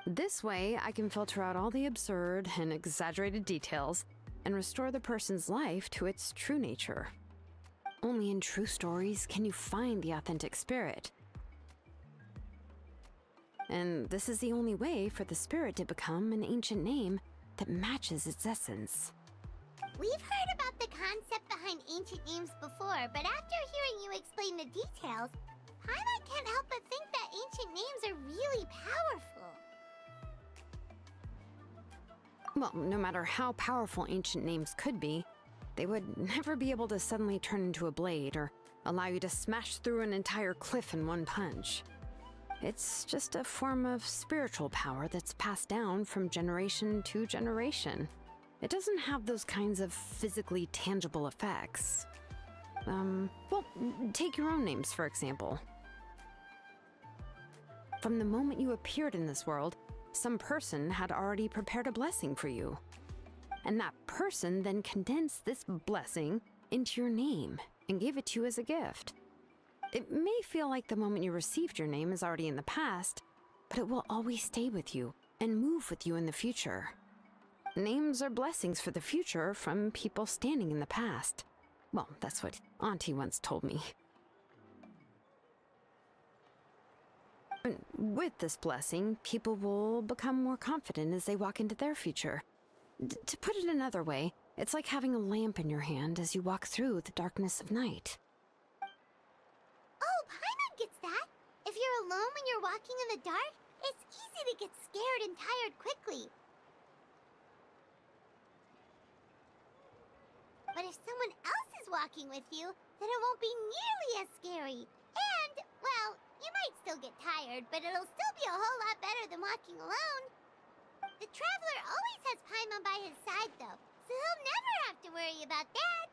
This way, I can filter out all the absurd and exaggerated details and restore the person's life to its true nature. Only in true stories can you find the authentic spirit. And this is the only way for the spirit to become an ancient name that matches its essence. We've heard about the concept behind ancient names before, but after hearing you explain the details, Paimon can't help but think that ancient names are really powerful. Well, no matter how powerful ancient names could be, they would never be able to suddenly turn into a blade or allow you to smash through an entire cliff in one punch. It's just a form of spiritual power that's passed down from generation to generation. It doesn't have those kinds of physically tangible effects. Well, take your own names, for example. From the moment you appeared in this world, some person had already prepared a blessing for you. And that person then condensed this blessing into your name and gave it to you as a gift. It may feel like the moment you received your name is already in the past, but it will always stay with you and move with you in the future. Names are blessings for the future from people standing in the past. Well, that's what Auntie once told me. And with this blessing, people will become more confident as they walk into their future. To put it another way, it's like having a lamp in your hand as you walk through the darkness of night. Oh, Paimon gets that. If you're alone when you're walking in the dark, it's easy to get scared and tired quickly. But if someone else is walking with you, then it won't be nearly as scary. And, well, you might still get tired, but it'll still be a whole lot better than walking alone. The Traveler always has Paimon by his side, though, so he'll never have to worry about that.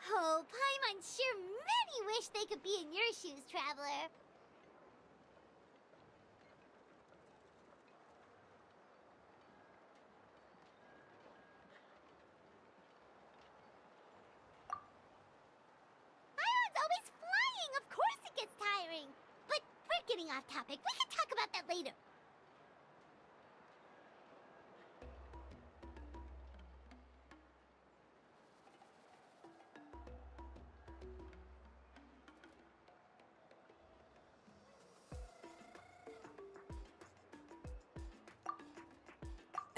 Oh, Paimon sure many wish they could be in your shoes, Traveler. Paimon's always flying! Of course it gets tiring! But we're getting off topic. We can talk about that later.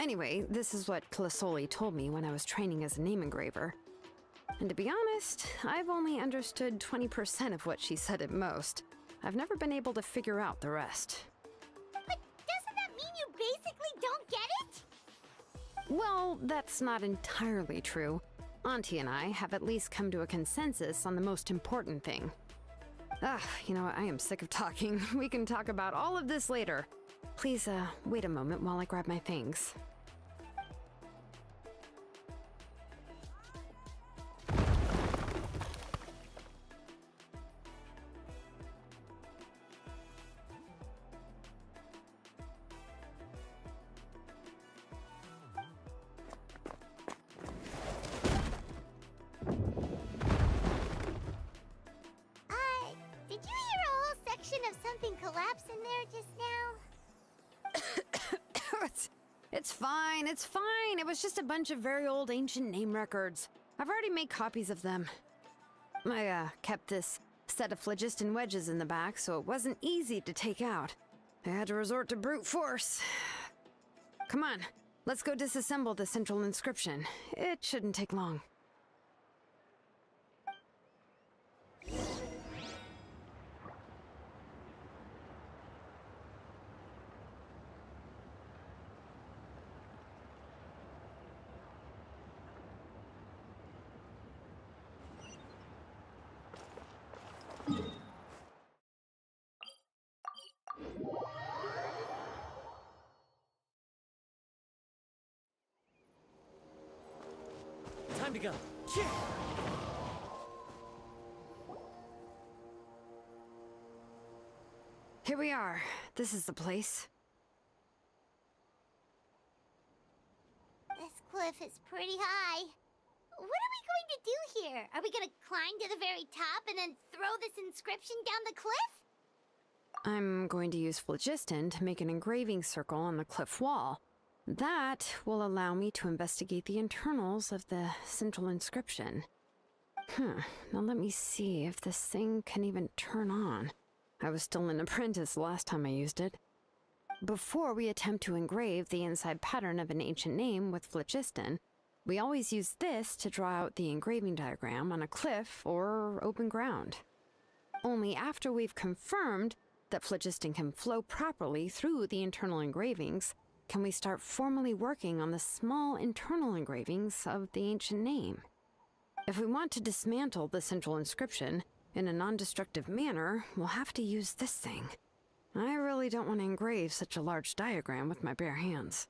Anyway, this is what Plisoli told me when I was training as a name engraver. And to be honest, I've only understood 20% of what she said at most. I've never been able to figure out the rest. But doesn't that mean you basically don't get it? Well, that's not entirely true. Auntie and I have at least come to a consensus on the most important thing. You know what? I am sick of talking. We can talk about all of this later. Please, wait a moment while I grab my things. Did you hear a whole section of something collapse in there just now? It's fine, it's fine. It was just a bunch of very old ancient name records. I've already made copies of them. I, kept this set of phlogiston wedges in the back, so it wasn't easy to take out. I had to resort to brute force. Come on, let's go disassemble the central inscription. It shouldn't take long. Time to go. Here we are. This is the place. This cliff is pretty high. What are we going to do here? Are we going to climb to the very top and then throw this inscription down the cliff? I'm going to use phlogiston to make an engraving circle on the cliff wall. That will allow me to investigate the internals of the central inscription. Now let me see if this thing can even turn on. I was still an apprentice last time I used it. Before we attempt to engrave the inside pattern of an ancient name with phlogiston, we always use this to draw out the engraving diagram on a cliff or open ground. Only after we've confirmed that phlogiston can flow properly through the internal engravings can we start formally working on the small internal engravings of the ancient name. If we want to dismantle the central inscription in a non-destructive manner, we'll have to use this thing. I really don't want to engrave such a large diagram with my bare hands.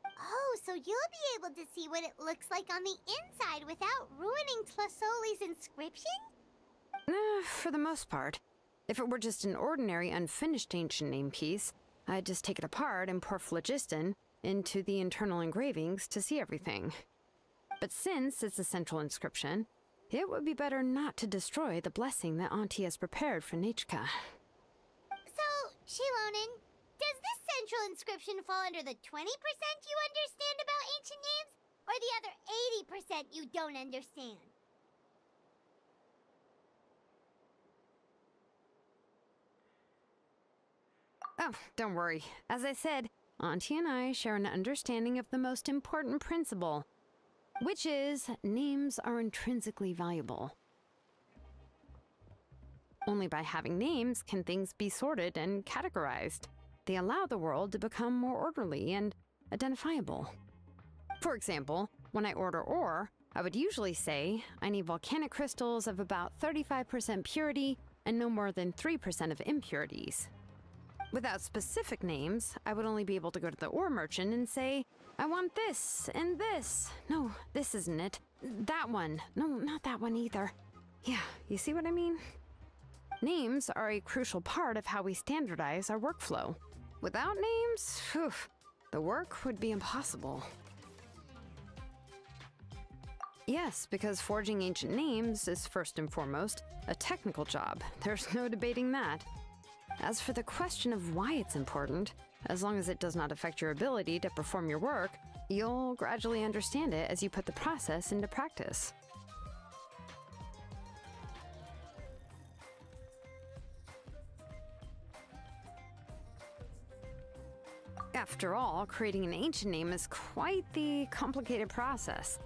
Oh, so you'll be able to see what it looks like on the inside without ruining Tlasoli's inscription? For the most part. If it were just an ordinary unfinished ancient name piece, I'd just take it apart and pour phlogiston into the internal engravings to see everything. But since it's a central inscription, it would be better not to destroy the blessing that Auntie has prepared for Nechka. So, Shilonen, does this central inscription fall under the 20% you understand about ancient names, or the other 80% you don't understand? Oh, don't worry. As I said, Auntie and I share an understanding of the most important principle, which is names are intrinsically valuable. Only by having names can things be sorted and categorized. They allow the world to become more orderly and identifiable. For example, when I order ore, I would usually say I need volcanic crystals of about 35% purity and no more than 3% of impurities. Without specific names, I would only be able to go to the ore merchant and say, I want this and this. No, this isn't it. That one. No, not that one either. Yeah, you see what I mean? Names are a crucial part of how we standardize our workflow. Without names, phew, the work would be impossible. Yes, because forging ancient names is first and foremost a technical job. There's no debating that. As for the question of why it's important, as long as it does not affect your ability to perform your work, you'll gradually understand it as you put the process into practice. After all, creating an ancient name is quite the complicated process.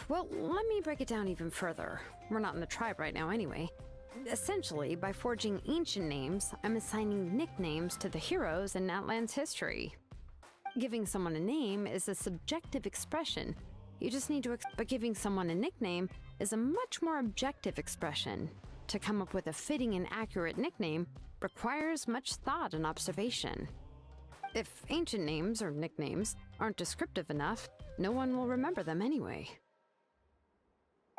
Well, let me break it down even further. We're not in the tribe right now anyway. Essentially, by forging ancient names, I'm assigning nicknames to the heroes in Natlan's history. Giving someone a name is a subjective expression. You just need to but giving someone a nickname is a much more objective expression. To come up with a fitting and accurate nickname requires much thought and observation. If ancient names or nicknames aren't descriptive enough, no one will remember them anyway.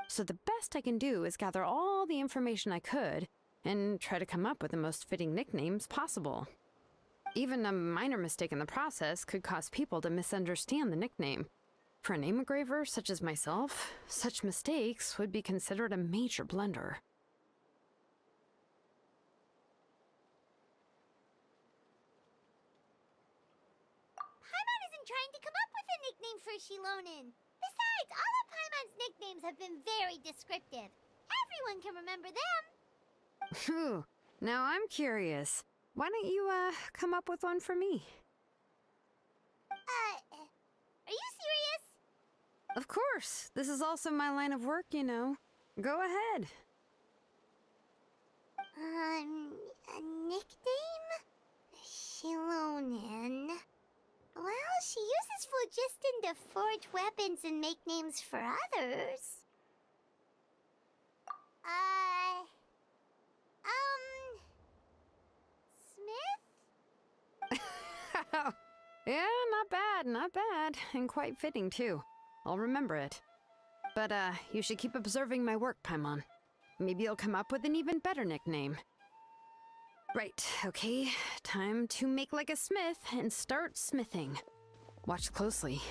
So the best I can do is gather all the information I could and try to come up with the most fitting nicknames possible. Even a minor mistake in the process could cause people to misunderstand the nickname. For a name engraver such as myself, such mistakes would be considered a major blunder. Paimon isn't trying to come up with a nickname for Shilonen. Besides, all of Paimon's nicknames have been very descriptive. Everyone can remember them. Phew, now I'm curious. Why don't you, come up with one for me? Are you serious? Of course. This is also my line of work, you know. Go ahead. A nickname? Shilonen. Well, she uses phlogiston to forge weapons and make names for others. Smith? Yeah, not bad, and quite fitting too. I'll remember it. But, you should keep observing my work, Paimon. Maybe you'll come up with an even better nickname. Right, okay. Time to make like a smith and start smithing. Watch closely.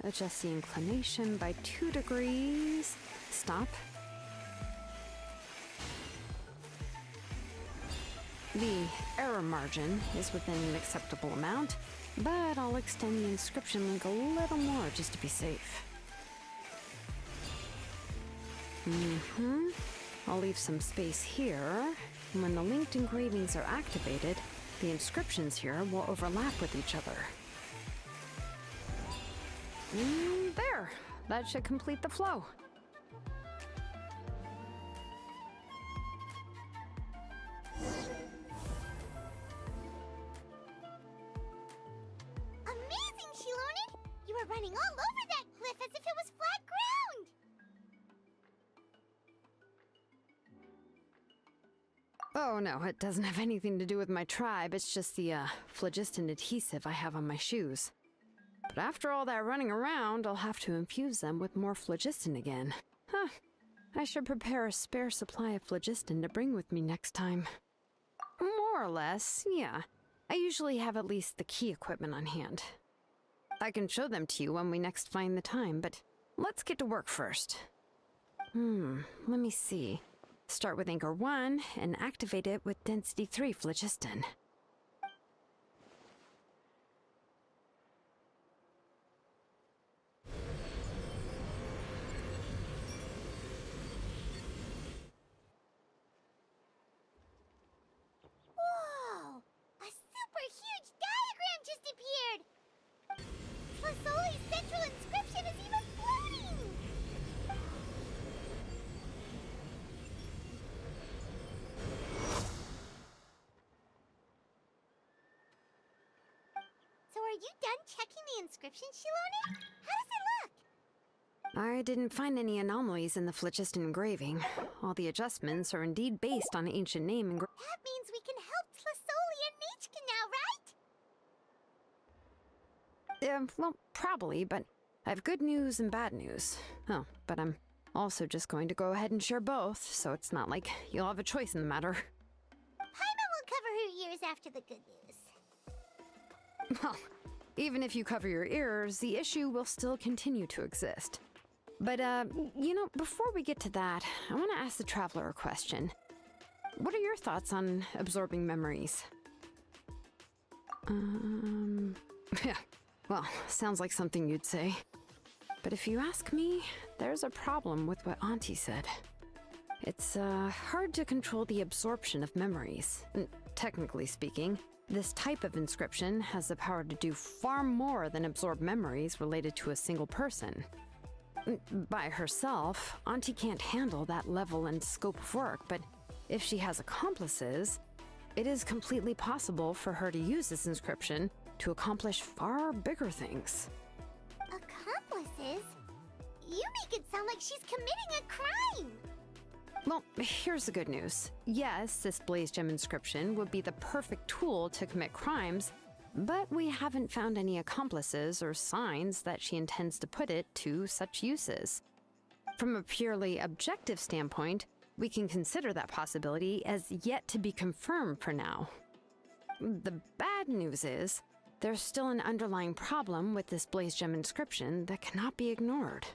Adjust the inclination by 2 degrees. Stop. The error margin is within an acceptable amount, but I'll extend the inscription link a little more just to be safe. I'll leave some space here. When the linked engravings are activated, the inscriptions here will overlap with each other. There! That should complete the flow. Amazing, Shilonen! You were running all over that cliff as if it was flat ground! Oh no, it doesn't have anything to do with my tribe. It's just the, phlogiston adhesive I have on my shoes. But after all that running around, I'll have to infuse them with more phlogiston again. Huh. I should prepare a spare supply of phlogiston to bring with me next time. More or less, yeah. I usually have at least the key equipment on hand. I can show them to you when we next find the time, but let's get to work first. Let me see. Start with Anchor 1 and activate it with Density 3 phlogiston. Whoa! A super huge diagram just appeared! Fasoli's central inscription is even floating! you done checking the inscription Shilonen? How does it look? I didn't find any anomalies in the Flichist engraving. All the adjustments are indeed based on ancient name That means we can help Tlasoli and Nechka now, right? well, probably, but I have good news and bad news. Oh, but I'm also just going to go ahead and share both, so it's not like you'll have a choice in the matter. Paimon will cover her ears after the good news. Well, even if you cover your ears, the issue will still continue to exist. But, before we get to that, I want to ask the Traveler a question. What are your thoughts on absorbing memories? Yeah, well, sounds like something you'd say. But if you ask me, there's a problem with what Auntie said. It's, hard to control the absorption of memories. Technically speaking, this type of inscription has the power to do far more than absorb memories related to a single person. By herself, Auntie can't handle that level and scope of work, but if she has accomplices, it is completely possible for her to use this inscription to accomplish far bigger things. Accomplices? You make it sound like she's committing a crime! Well, here's the good news. Yes, this Blaze Gem inscription would be the perfect tool to commit crimes, but we haven't found any accomplices or signs that she intends to put it to such uses. From a purely objective standpoint, we can consider that possibility as yet to be confirmed for now. The bad news is, there's still an underlying problem with this Blaze Gem inscription that cannot be ignored.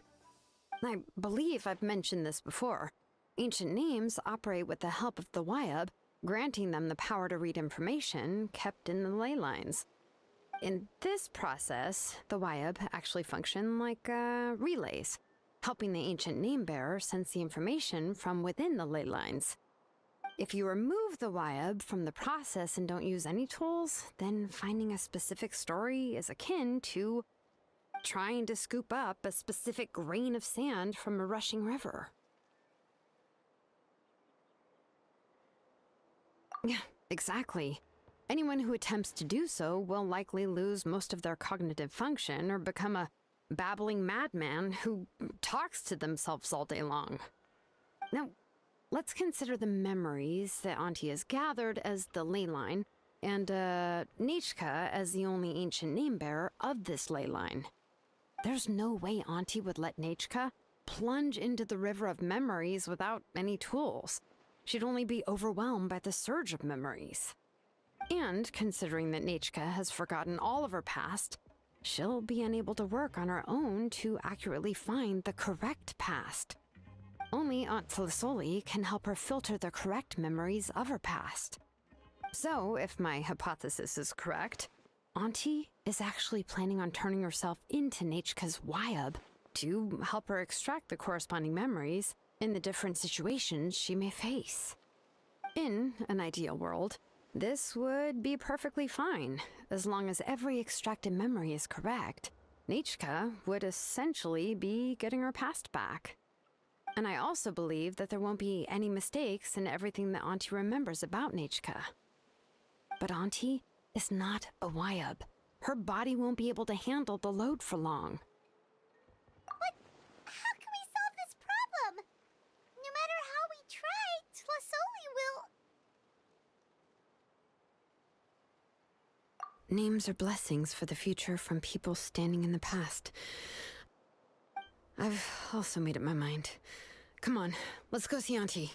I believe I've mentioned this before. Ancient names operate with the help of the Wyab, granting them the power to read information kept in the ley lines. In this process, the Wyab actually function like relays, helping the ancient name bearer sense the information from within the ley lines. If you remove the Wyab from the process and don't use any tools, then finding a specific story is akin to trying to scoop up a specific grain of sand from a rushing river. Yeah, exactly. Anyone who attempts to do so will likely lose most of their cognitive function or become a babbling madman who talks to themselves all day long. Now, let's consider the memories that Auntie has gathered as the ley line, and Nechka as the only ancient name bearer of this ley line. There's no way Auntie would let Nechka plunge into the river of memories without any tools. She'd only be overwhelmed by the surge of memories. And considering that Nechka has forgotten all of her past, she'll be unable to work on her own to accurately find the correct past. Only Aunt Tlasoli can help her filter the correct memories of her past. So, if my hypothesis is correct, Auntie is actually planning on turning herself into Nechka's Wyab to help her extract the corresponding memories in the different situations she may face. In an ideal world, this would be perfectly fine. As long as every extracted memory is correct, Nechka would essentially be getting her past back. And I also believe that there won't be any mistakes in everything that Auntie remembers about Nechka. But Auntie is not a Wyab. Her body won't be able to handle the load for long. But how can we solve this problem? No matter how we try, Tlasoli will... Names are blessings for the future from people standing in the past. I've also made up my mind. Come on, let's go see Auntie.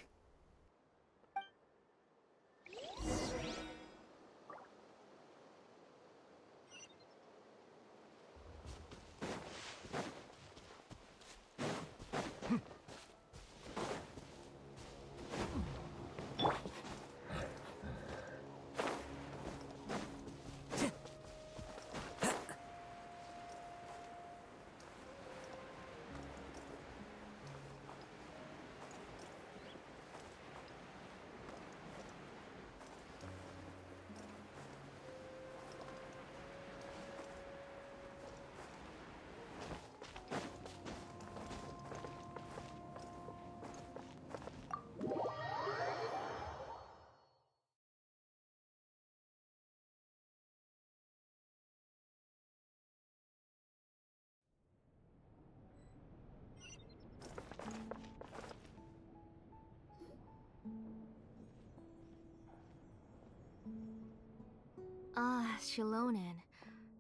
Ah, Shilonen.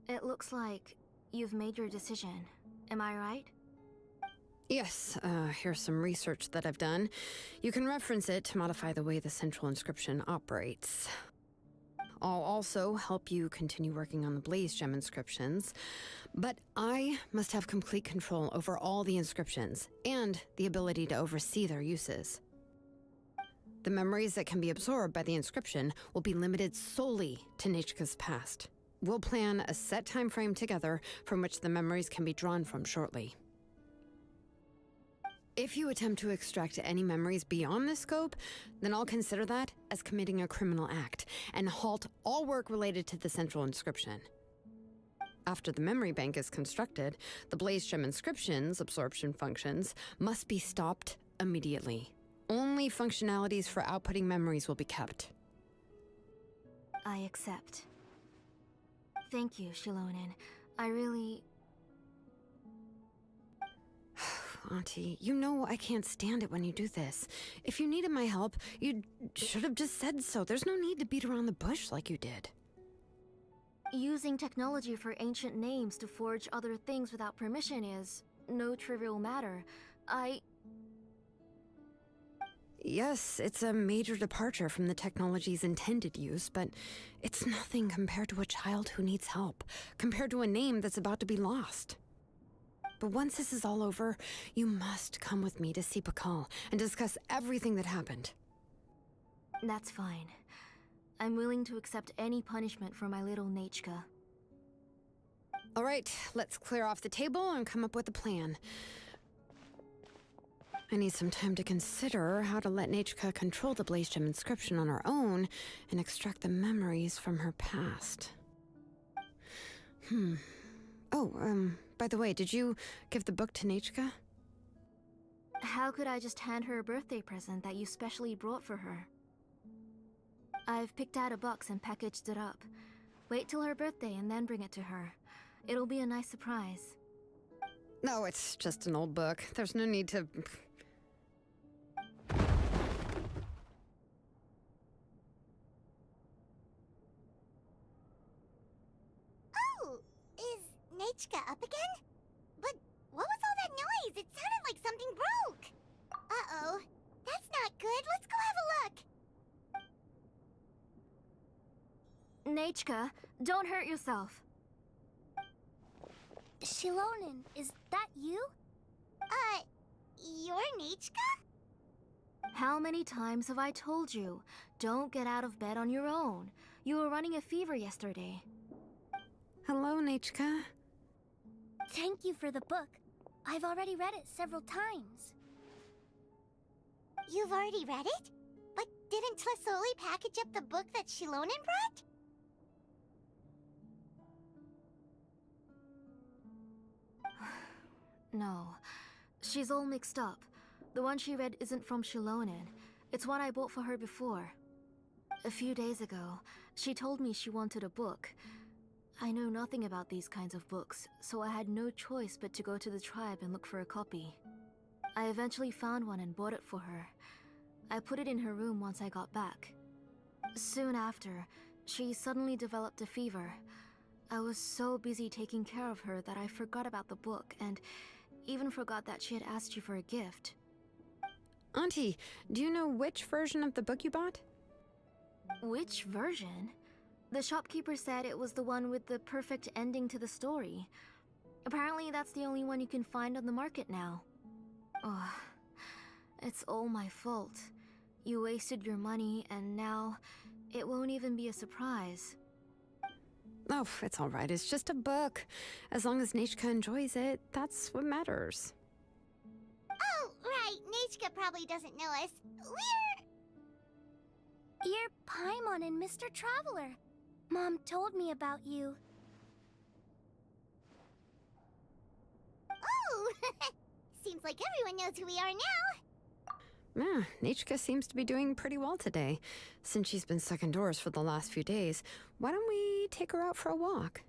It looks like you've made your decision. Am I right? Yes, here's some research that I've done. You can reference it to modify the way the central inscription operates. I'll also help you continue working on the Blaze Gem inscriptions, but I must have complete control over all the inscriptions and the ability to oversee their uses. The memories that can be absorbed by the inscription will be limited solely to Nichka's past. We'll plan a set time frame together from which the memories can be drawn from shortly. If you attempt to extract any memories beyond this scope, then I'll consider that as committing a criminal act and halt all work related to the central inscription. After the memory bank is constructed, the Blaze Gem inscription's absorption functions must be stopped immediately. Only functionalities for outputting memories will be kept. I accept. Thank you, Shilonen. I really... Auntie, you know I can't stand it when you do this. If you needed my help, you should have just said so. There's no need to beat around the bush like you did. Using technology for ancient names to forge other things without permission is no trivial matter. Yes, it's a major departure from the technology's intended use, but it's nothing compared to a child who needs help, compared to a name that's about to be lost. But once this is all over, you must come with me to see Pakal and discuss everything that happened. That's fine. I'm willing to accept any punishment for my little Nachka. All right, let's clear off the table and come up with a plan. I need some time to consider how to let Nachka control the Blaze Gem inscription on her own and extract the memories from her past. By the way, did you give the book to Nachka? How could I just hand her a birthday present that you specially brought for her? I've picked out a box and packaged it up. Wait till her birthday and then bring it to her. It'll be a nice surprise. No, it's just an old book. There's no need to... Oh, is Nachka up again? But what was all that noise? It sounded like something broke. Uh-oh. That's not good. Let's go have a look. Nachka, don't hurt yourself. Shilonen, is that you? You're Nachka? How many times have I told you? Don't get out of bed on your own. You were running a fever yesterday. Hello, Nachka. Thank you for the book. I've already read it several times. You've already read it? But didn't Tlasoli package up the book that Shilonen brought? No. She's all mixed up. The one she read isn't from Shilonen. It's one I bought for her before. A few days ago, she told me she wanted a book. I know nothing about these kinds of books, so I had no choice but to go to the tribe and look for a copy. I eventually found one and bought it for her. I put it in her room once I got back. Soon after, she suddenly developed a fever. I was so busy taking care of her that I forgot about the book and even forgot that she had asked you for a gift. Auntie, do you know which version of the book you bought? Which version? The shopkeeper said it was the one with the perfect ending to the story. Apparently that's the only one you can find on the market now. Ugh. It's all my fault. You wasted your money and now it won't even be a surprise. Oh, it's all right. It's just a book. As long as Nachka enjoys it, that's what matters. Oh, right. Nachka probably doesn't know us. You're Paimon and Mr. Traveler. Mom told me about you. Oh! Seems like everyone knows who we are now. Yeah, Nachka seems to be doing pretty well today. Since she's been stuck indoors for the last few days, why don't we take her out for a walk?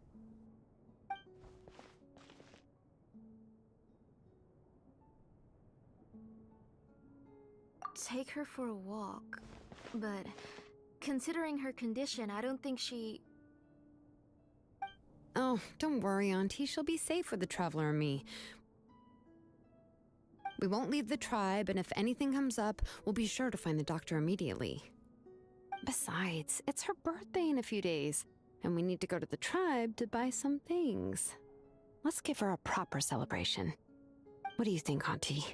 Take her for a walk. But considering her condition, I don't think she... Oh, don't worry, Auntie. She'll be safe with the Traveler and me. We won't leave the tribe, and if anything comes up, we'll be sure to find the doctor immediately. Besides, it's her birthday in a few days, and we need to go to the tribe to buy some things. Let's give her a proper celebration. What do you think, Auntie?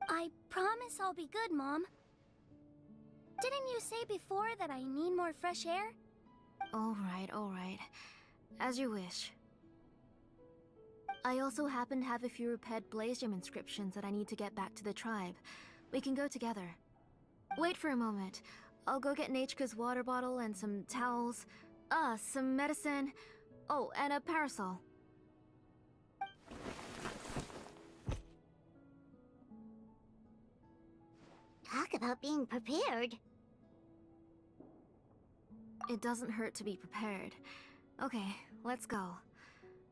I promise I'll be good, Mom. Didn't you say before that I need more fresh air? All right. As you wish. I also happen to have a few repaired Blaze Gem inscriptions that I need to get back to the tribe. We can go together. Wait for a moment. I'll go get Nachika's water bottle and some towels. Some medicine. Oh, and a parasol. Talk about being prepared. It doesn't hurt to be prepared. Okay, let's go.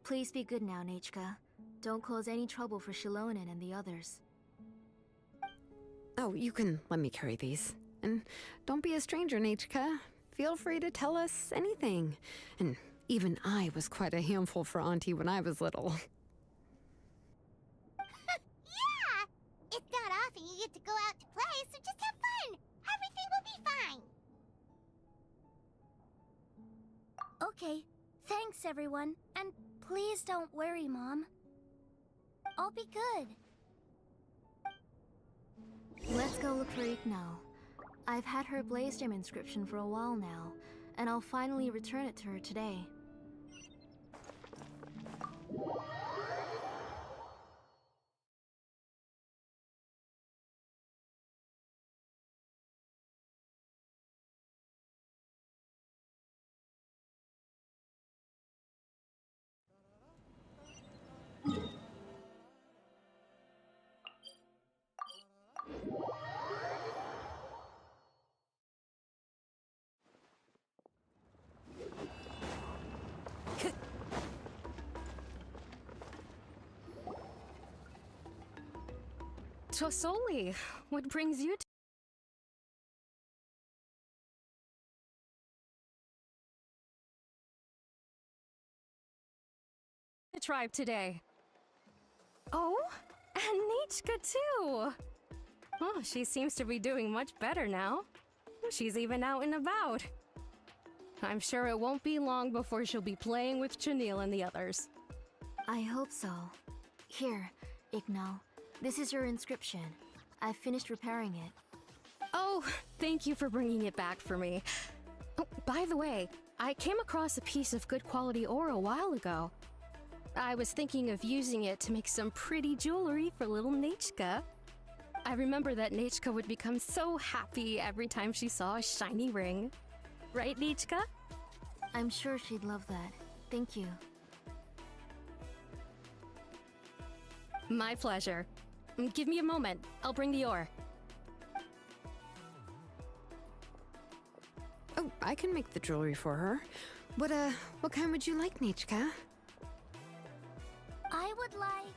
Please be good now, Nachika. Don't cause any trouble for Shilonen and the others. Oh, you can let me carry these. And don't be a stranger, Nachika. Feel free to tell us anything. And even I was quite a handful for Auntie when I was little. Yeah! It's not often you get to go out to play, so just have fun! Everything will be fine! Okay, thanks everyone. And please don't worry, Mom. I'll be good. Let's go look for Ignal. I've had her Blaze Gem inscription for a while now, and I'll finally return it to her today. Tosoli, what brings you to the tribe today? Oh, and Nichka too! Oh, she seems to be doing much better now. She's even out and about. I'm sure it won't be long before she'll be playing with Chanil and the others. I hope so. Here, Ignal. This is your inscription. I've finished repairing it. Oh, thank you for bringing it back for me. Oh, by the way, I came across a piece of good quality ore a while ago. I was thinking of using it to make some pretty jewelry for little Nachika. I remember that Nachika would become so happy every time she saw a shiny ring. Right, Nachika? I'm sure she'd love that. Thank you. My pleasure. Give me a moment. I'll bring the ore. Oh, I can make the jewelry for her. What kind would you like, Nachika? I would like...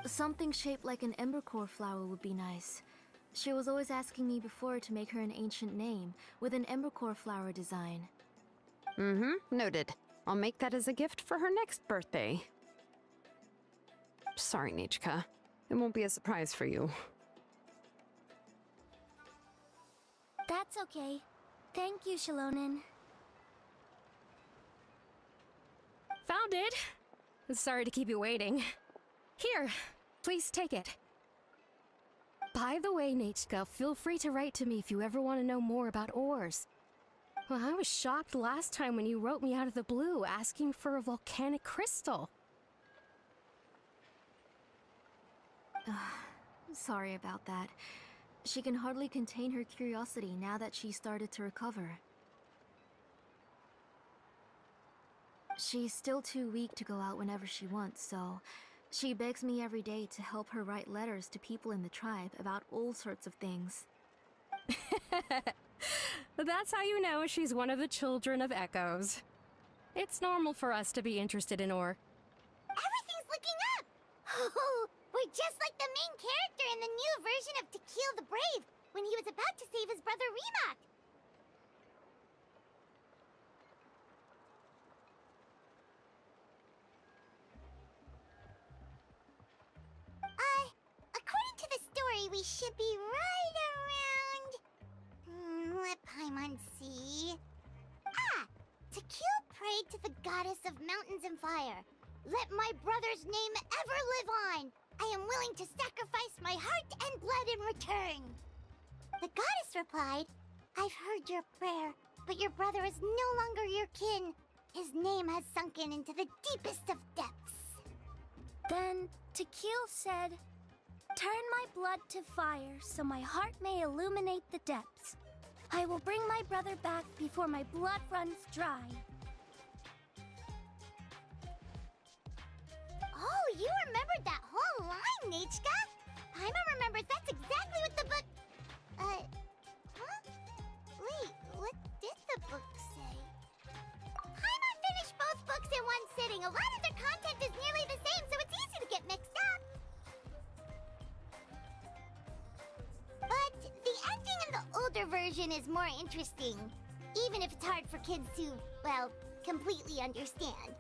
Something shaped like an embercore flower would be nice. She was always asking me before to make her an ancient name with an embercore flower design. Noted. I'll make that as a gift for her next birthday. Sorry, Nachika. It won't be a surprise for you. That's okay. Thank you, Shilonen. Found it! Sorry to keep you waiting. Here, please take it. By the way, Nachika, feel free to write to me if you ever want to know more about ores. Well, I was shocked last time when you wrote me out of the blue asking for a volcanic crystal. Sorry about that. She can hardly contain her curiosity now that she started to recover. She's still too weak to go out whenever she wants, so she begs me every day to help her write letters to people in the tribe about all sorts of things. That's how you know she's one of the children of Echoes. It's normal for us to be interested in ore. Everything's looking up! Oh, we're just like the main character in the new version of To Kill the Brave, when he was about to save his brother Remak. should be right around... let Paimon see... Ah! Tequil prayed to the goddess of mountains and fire. Let my brother's name ever live on! I am willing to sacrifice my heart and blood in return! The goddess replied, I've heard your prayer, but your brother is no longer your kin. His name has sunken into the deepest of depths. Then Tequil said, turn my blood to fire so my heart may illuminate the depths. I will bring my brother back before my blood runs dry. Oh, you remembered that whole line, Nichka! Paimon remembers that's exactly what the book... huh? Wait, what did the book say? Paimon finished both books in one sitting. A lot of their content is nearly the same, so it's easy to get mixed up. But the ending in the older version is more interesting, even if it's hard for kids to, well, completely understand.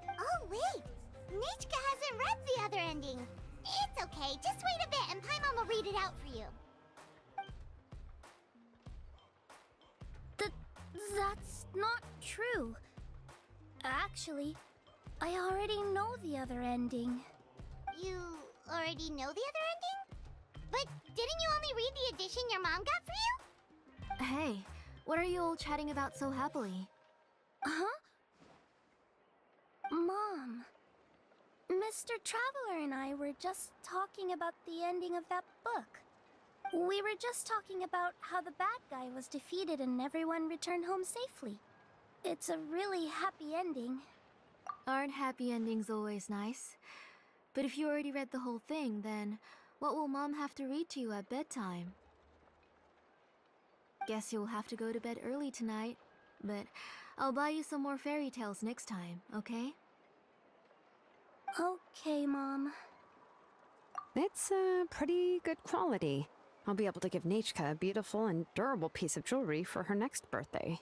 Oh, wait! Nichka hasn't read the other ending. It's okay, just wait a bit and Paimon will read it out for you. That's not true. Actually, I already know the other ending. You already know the other ending? But didn't you only read the edition your mom got for you? Hey, what are you all chatting about so happily? Huh? Mom, Mr. Traveler and I were just talking about the ending of that book. We were just talking about how the bad guy was defeated and everyone returned home safely. It's a really happy ending. Aren't happy endings always nice? But if you already read the whole thing, then what will Mom have to read to you at bedtime? Guess you'll have to go to bed early tonight, but I'll buy you some more fairy tales next time, okay? Okay, Mom. It's pretty good quality. I'll be able to give Nichka a beautiful and durable piece of jewelry for her next birthday.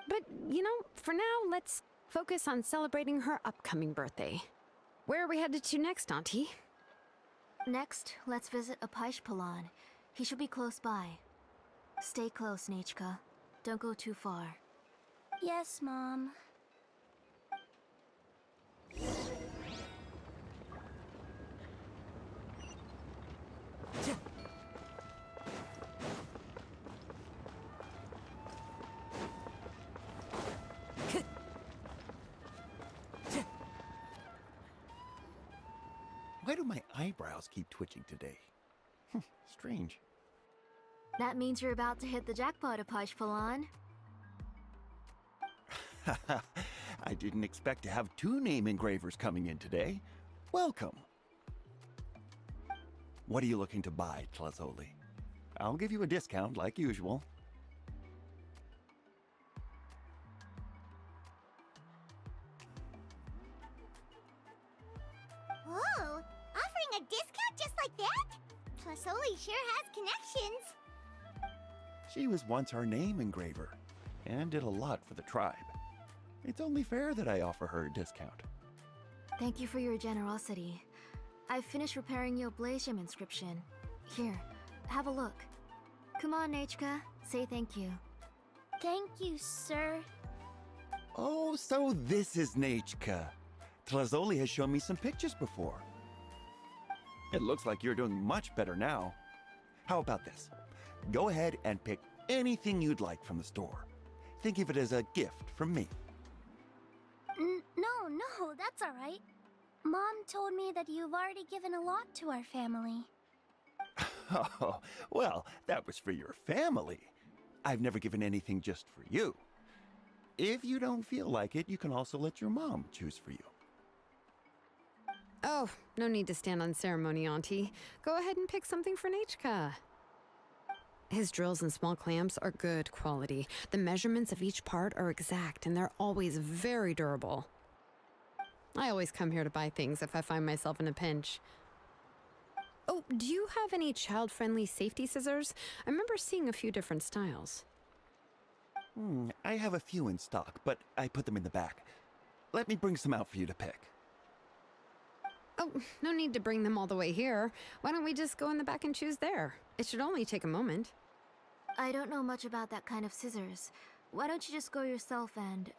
But, you know, for now, let's focus on celebrating her upcoming birthday. Where are we headed to next, Auntie? Next, let's visit Apaish. He should be close by. Stay close, Nichka. Don't go too far. Yes, Mom. Why do my eyebrows keep twitching today? Strange. That means you're about to hit the jackpot, Apaish. I didn't expect to have 2 name engravers coming in today. Welcome. What are you looking to buy, Tlazoli? I'll give you a discount like usual. Whoa! Offering a discount just like that? Plasoli sure has connections. She was once our name engraver, and did a lot for the tribe. It's only fair that I offer her a discount. Thank you for your generosity. I've finished repairing your blaze gem inscription. Here, have a look. Come on, Nichka. Say thank you. Thank you, sir. Oh, so this is Nachka. Tlazoli has shown me some pictures before. It looks like you're doing much better now. How about this? Go ahead and pick anything you'd like from the store. Think of it as a gift from me. No, that's all right. Mom told me that you've already given a lot to our family. Oh, well, that was for your family. I've never given anything just for you. If you don't feel like it, you can also let your mom choose for you. Oh, no need to stand on ceremony, Auntie. Go ahead and pick something for Nichka. His drills and small clamps are good quality. The measurements of each part are exact, and they're always very durable. I always come here to buy things if I find myself in a pinch. Oh, do you have any child-friendly safety scissors? I remember seeing a few different styles. I have a few in stock, but I put them in the back. Let me bring some out for you to pick. Oh, no need to bring them all the way here. Why don't we just go in the back and choose there? It should only take a moment. I don't know much about that kind of scissors. Why don't you just go yourself and...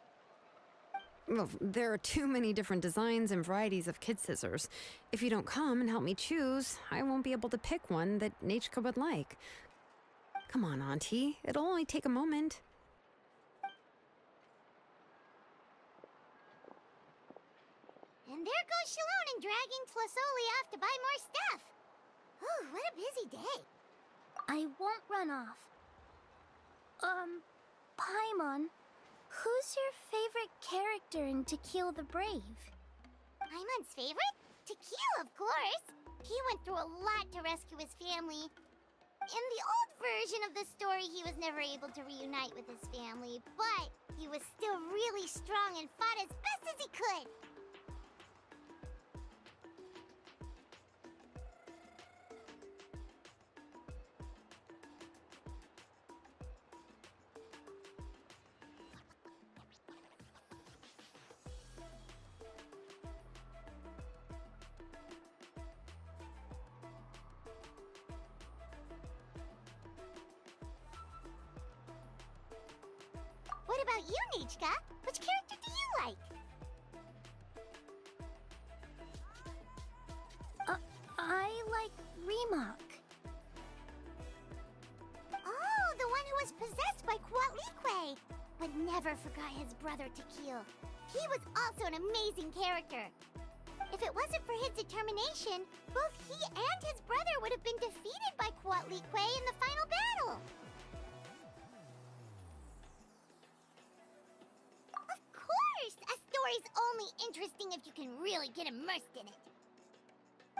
Well, there are too many different designs and varieties of kid scissors. If you don't come and help me choose, I won't be able to pick one that Nachka would like. Come on, Auntie. It'll only take a moment. And there goes Shalone dragging Tlasoli off to buy more stuff. Ooh, what a busy day. I won't run off. Paimon, who's your favorite character in To Kill the Brave? Paimon's favorite? Tequila, of course. He went through a lot to rescue his family. In the old version of the story, he was never able to reunite with his family, but he was still really strong and fought as best as he could. What about you, Nichka? Which character do you like? I like Remak. Oh, the one who was possessed by Quatlique, but never forgot his brother Tequil. He was also an amazing character. If it wasn't for his determination, both he and his brother would have been defeated by Quatlique in the final battle. Of course! A story's only interesting if you can really get immersed in it.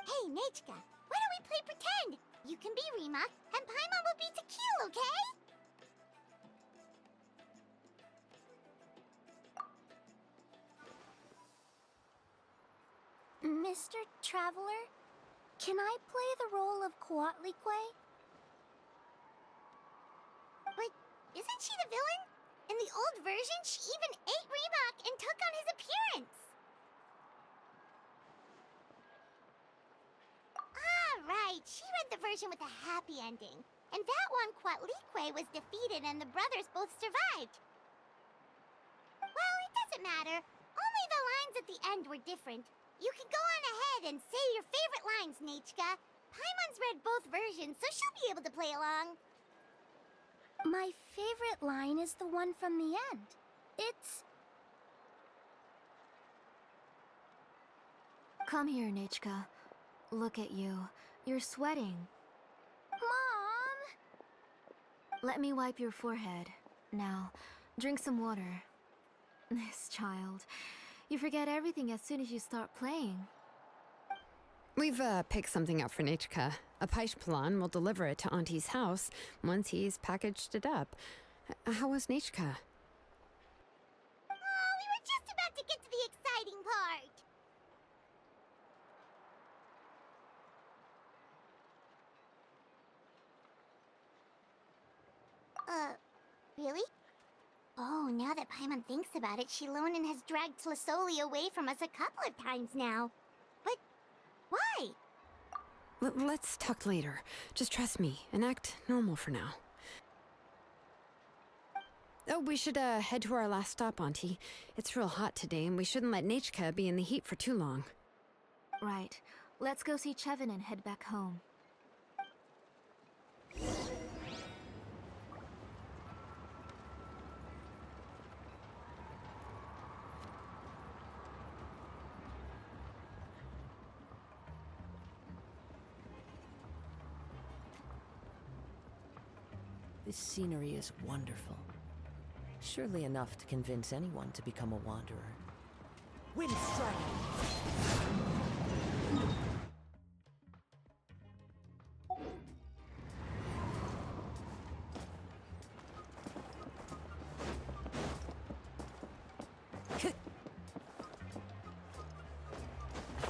Hey, Nachka, why don't we play pretend? You can be Remak, and Paimon will be Tequil, okay? Mr. Traveler, can I play the role of Quatlique? But isn't she the villain? In the old version, she even ate Remak and took on his appearance. Ah, right. She read the version with a happy ending. And that one, Quatlique was defeated and the brothers both survived. Well, it doesn't matter. Only the lines at the end were different. You can go on ahead and say your favorite lines, Nachka. Paimon's read both versions, so she'll be able to play along. My favorite line is the one from the end. It's... Come here, Nachka. Look at you. You're sweating. Mom! Let me wipe your forehead. Now, drink some water. This child. You forget everything as soon as you start playing. We've picked something up for Nachka. A Paishpalan will deliver it to Auntie's house once he's packaged it up. How was Nachka? Oh, we were just about to get to the exciting part. Really? Oh, now that Paimon thinks about it, Shilonen has dragged Tlasoli away from us a couple of times now. But why? Let's talk later. Just trust me and act normal for now. Oh, we should head to our last stop, Auntie. It's real hot today, and we shouldn't let Nachka be in the heat for too long. Right. Let's go see Chevin and head back home. This scenery is wonderful. Surely enough to convince anyone to become a wanderer. Wind strike!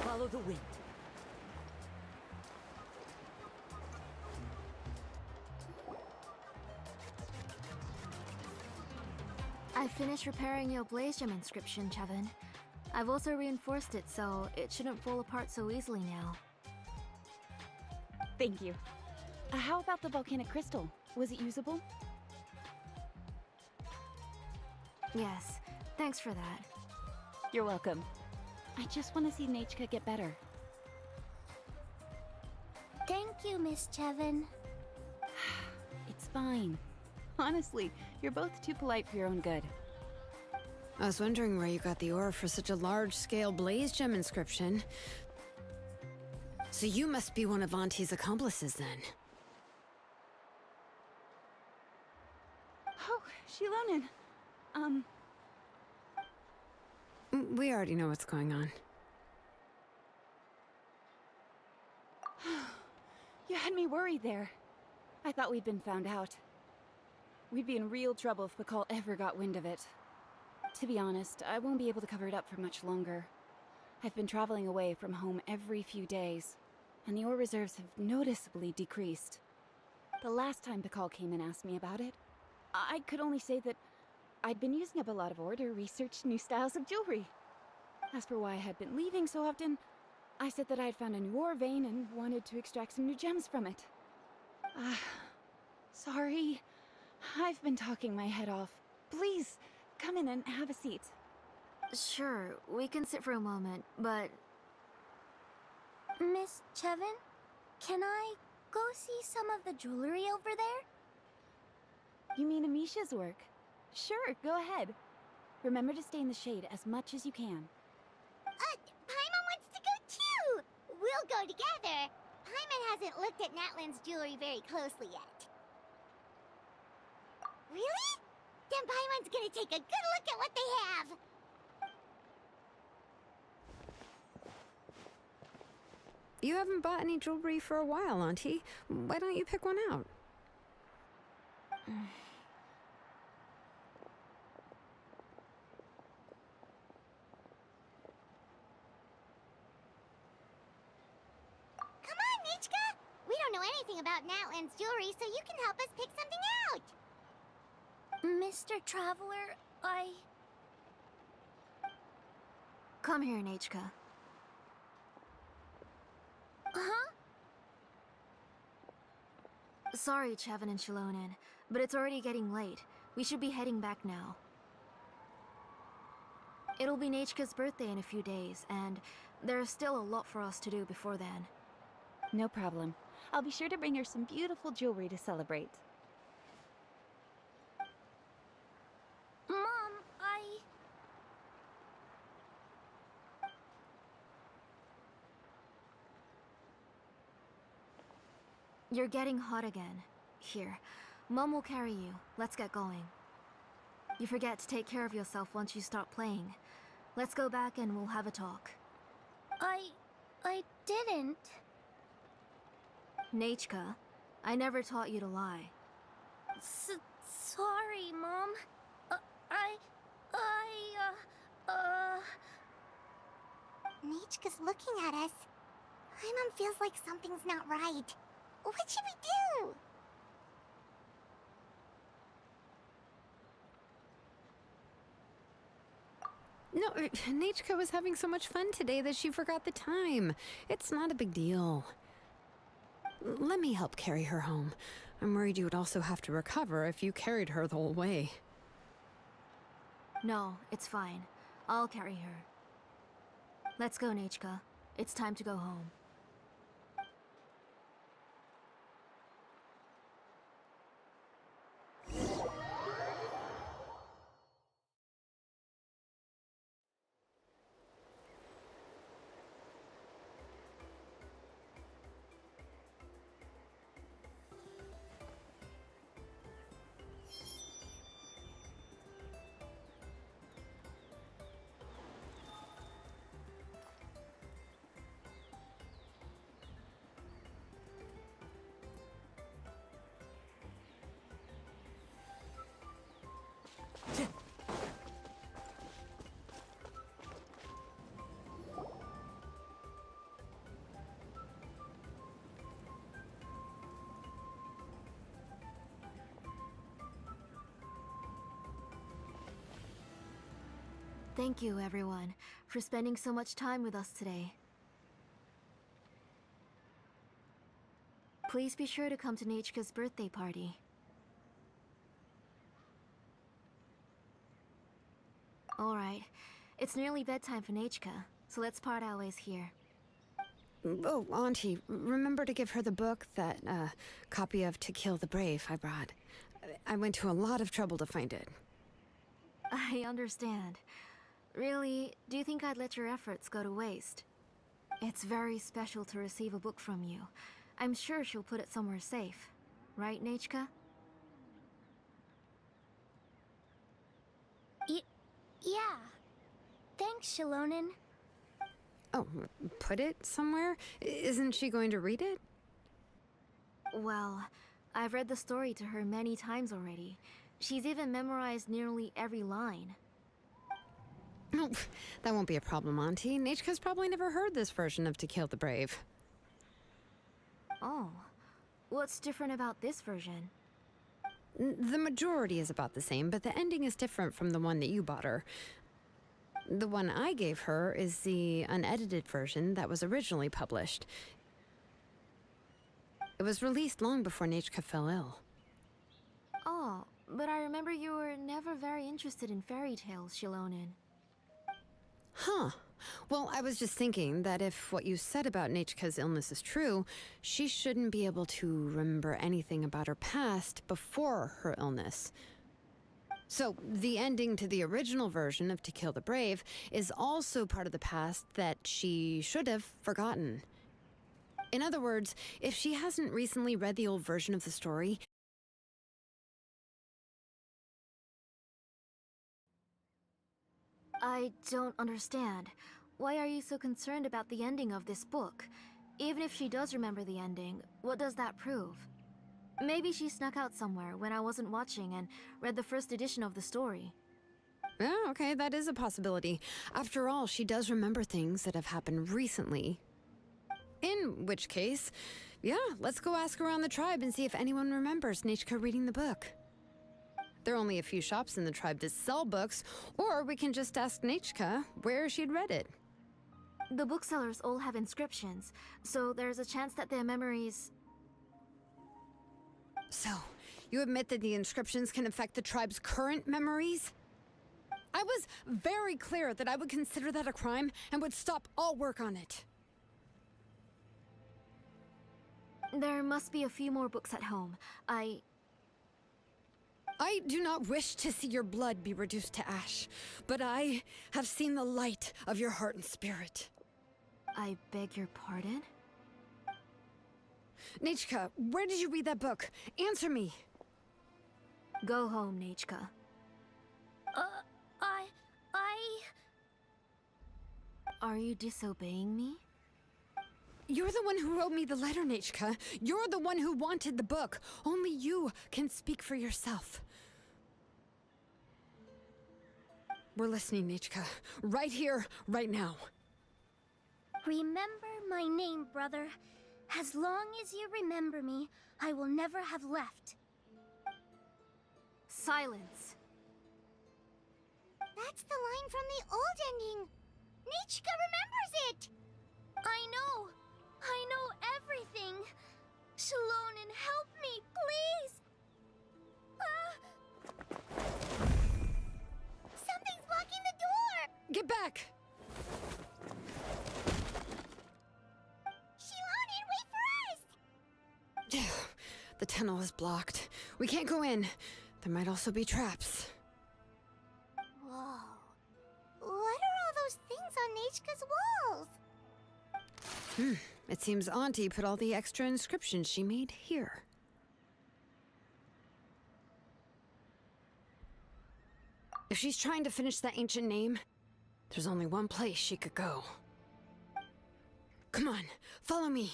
Follow the wind. I finished repairing your Blaze Gem inscription, Chevin. I've also reinforced it so it shouldn't fall apart so easily now. Thank you. How about the volcanic crystal? Was it usable? Yes, thanks for that. You're welcome. I just want to see Nachka get better. Thank you, Miss Chevin. It's fine. Honestly, you're both too polite for your own good. I was wondering where you got the ore for such a large-scale blaze gem inscription. So you must be one of Auntie's accomplices, then. Oh, Shilonen. We already know what's going on. You had me worried there. I thought we'd been found out. We'd be in real trouble if Pakal ever got wind of it. To be honest, I won't be able to cover it up for much longer. I've been traveling away from home every few days, and the ore reserves have noticeably decreased. The last time Pakal came and asked me about it, I could only say that I'd been using up a lot of ore to research new styles of jewelry. As for why I had been leaving so often, I said that I had found a new ore vein and wanted to extract some new gems from it. Sorry. I've been talking my head off. Please, come in and have a seat. Sure, we can sit for a moment, but... Miss Chevin, can I go see some of the jewelry over there? You mean Amisha's work? Sure, go ahead. Remember to stay in the shade as much as you can. Paimon wants to go too! We'll go together. Paimon hasn't looked at Natlan's jewelry very closely yet. Really? Then Paimon's gonna take a good look at what they have! You haven't bought any jewelry for a while, Auntie. Why don't you pick one out? Come on, Nichka! We don't know anything about Natlan's jewelry, so you can help us pick something out! Mr. Traveler, Come here, Nachka. Huh? Sorry, Chevin and Shilonen, but it's already getting late. We should be heading back now. It'll be Nachka's birthday in a few days, and there's still a lot for us to do before then. No problem. I'll be sure to bring her some beautiful jewelry to celebrate. Mom, You're getting hot again. Here, Mom will carry you. Let's get going. You forget to take care of yourself once you start playing. Let's go back and we'll have a talk. I didn't. Nachka, I never taught you to lie. Sorry, Mom. Nichka's looking at us. Paimon feels like something's not right. What should we do? No, Nachka was having so much fun today that she forgot the time. It's not a big deal. Let me help carry her home. I'm worried you would also have to recover if you carried her the whole way. No, it's fine. I'll carry her. Let's go, Nachka. It's time to go home. Thank you, everyone, for spending so much time with us today. Please be sure to come to Nechka's birthday party. Alright, it's nearly bedtime for Nechka, so let's part our ways here. Oh, Auntie, remember to give her the book, that copy of To Kill the Brave I brought. I went to a lot of trouble to find it. I understand. Really, do you think I'd let your efforts go to waste? It's very special to receive a book from you. I'm sure she'll put it somewhere safe. Right, Nechka? Yeah. Thanks, Shilonen. Oh, put it somewhere? Isn't she going to read it? Well, I've read the story to her many times already. She's even memorized nearly every line. Oh, that won't be a problem, Auntie. Nechka's probably never heard this version of To Kill the Brave. Oh. What's different about this version? The majority is about the same, but the ending is different from the one that you bought her. The one I gave her is the unedited version that was originally published. It was released long before Nechka fell ill. Oh, but I remember you were never very interested in fairy tales, Shilonen. Huh. Well, I was just thinking that if what you said about Nechka's illness is true, she shouldn't be able to remember anything about her past before her illness. So, the ending to the original version of To Kill the Brave is also part of the past that she should have forgotten. In other words, if she hasn't recently read the old version of the story, I don't understand. Why are you so concerned about the ending of this book? Even if she does remember the ending, what does that prove? Maybe she snuck out somewhere when I wasn't watching and read the first edition of the story. oh, okay, that is a possibility. After all, she does remember things that have happened recently. In which case, yeah, let's go ask around the tribe and see if anyone remembers Nechka reading the book. There are only a few shops in the tribe that sell books, or we can just ask Nechka where she'd read it. The booksellers all have inscriptions, so there's a chance that their memories... So, you admit that the inscriptions can affect the tribe's current memories? I was very clear that I would consider that a crime and would stop all work on it. There must be a few more books at home. I do not wish to see your blood be reduced to ash, but I have seen the light of your heart and spirit. I beg your pardon? Nechka, where did you read that book? Answer me! Go home, Nechka. Are you disobeying me? You're the one who wrote me the letter, Nechka. You're the one who wanted the book. Only you can speak for yourself. We're listening, Nechka. Right here, right now. Remember my name, brother. As long as you remember me, I will never have left. Silence. That's the line from the old ending. Nechka remembers it! I know everything. Shilonen, help me, please! Something's blocking the door! Get back! Shilonen, wait for us! The tunnel is blocked. We can't go in. There might also be traps. Whoa. What are all those things on Nechka's walls? It seems Auntie put all the extra inscriptions she made here. If she's trying to finish that ancient name, there's only one place she could go. Come on, follow me.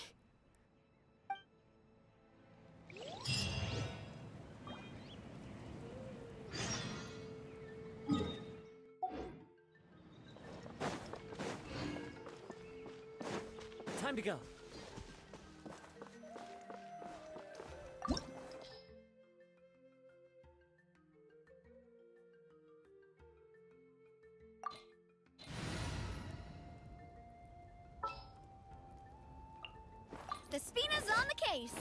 Time to go. Despina's on the case.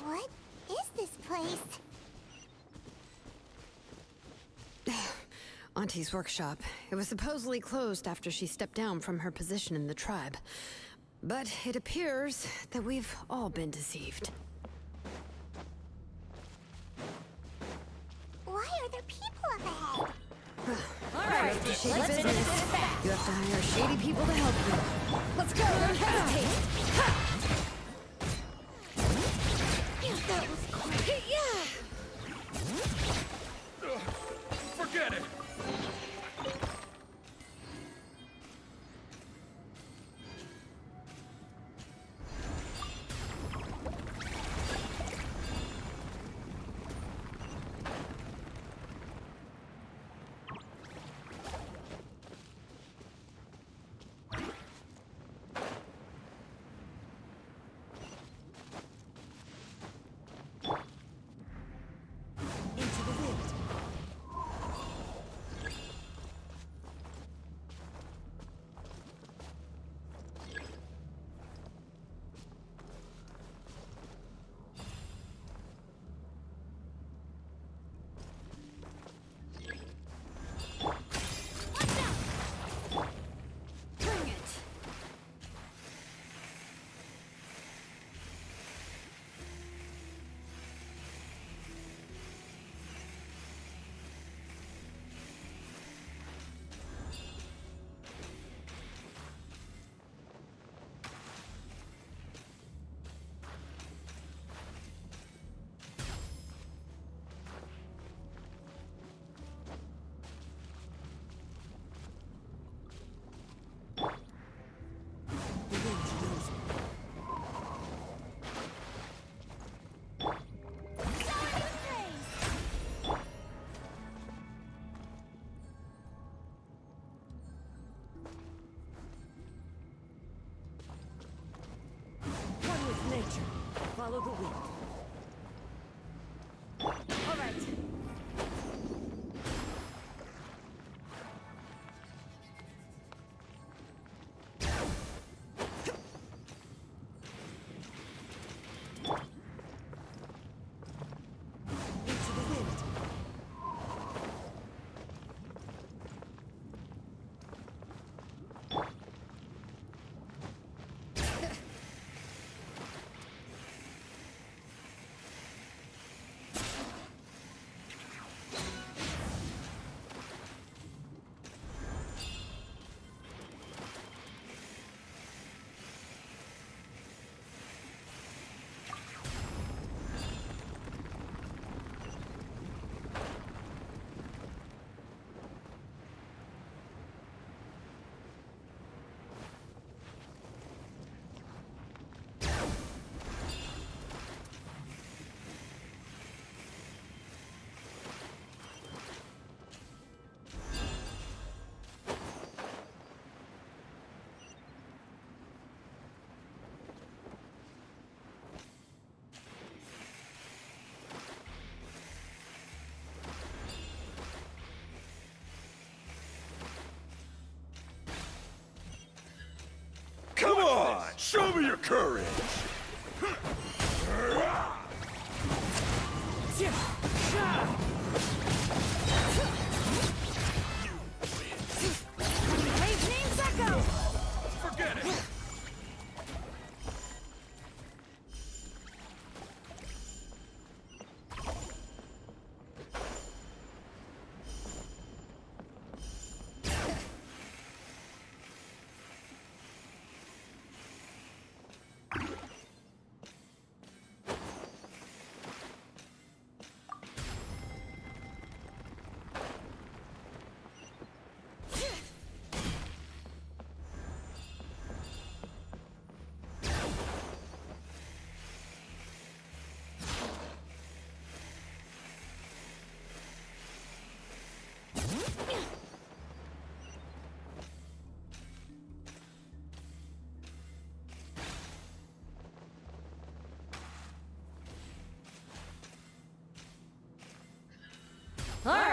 What is this place? Auntie's workshop. It was supposedly closed after she stepped down from her position in the tribe. But it appears that we've all been deceived. Why are there people up ahead? Alright, shady business. You have to hire shady people to help you. Let's go, don't hesitate! That was quick. Yeah! Forget it! Into the wind. Bring it! The wind knows me. One with nature. Follow the wind. All right. Into the wind. Come on! Show me your courage! Brave name's Echo! Forget it!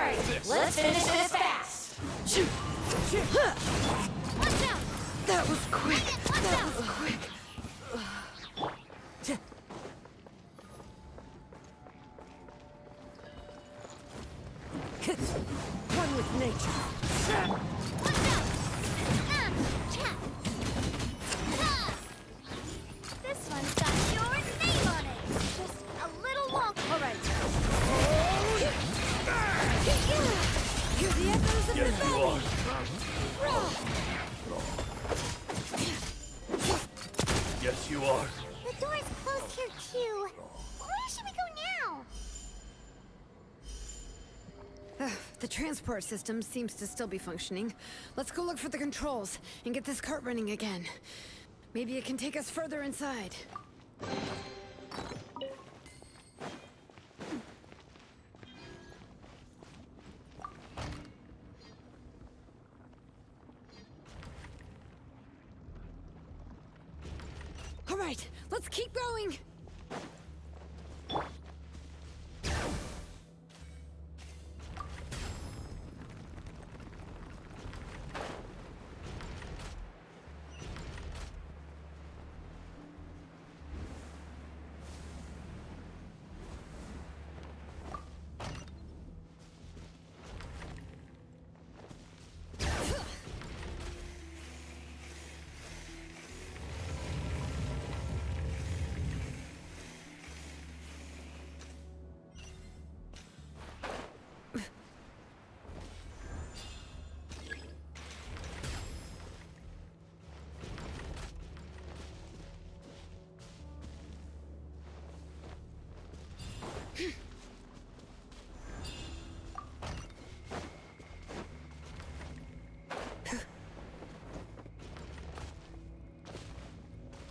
right, let's finish this fast. Watch out! That was quick. Watch That out! was quick. One with nature. Watch out! Chat. This one's got your name on it. Just a little long. All right. Hear the echoes of the battle. Yes, you are. The door's closed here too. Where should we go now? The transport system seems to still be functioning. Let's go look for the controls and get this cart running again. Maybe it can take us further inside. All right, let's keep going.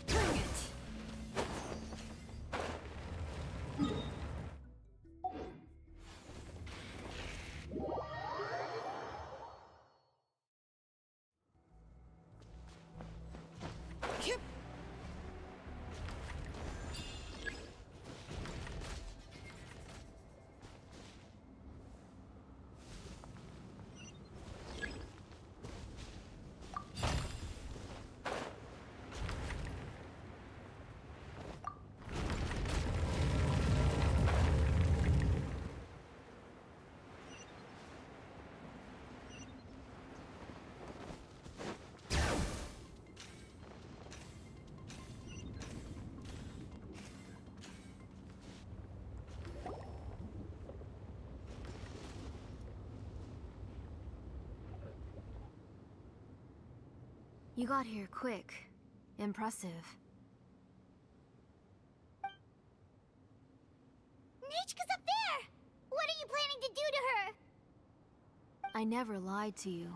Bring it. Yep. You got here quick. Impressive. Nechka's up there! What are you planning to do to her? I never lied to you.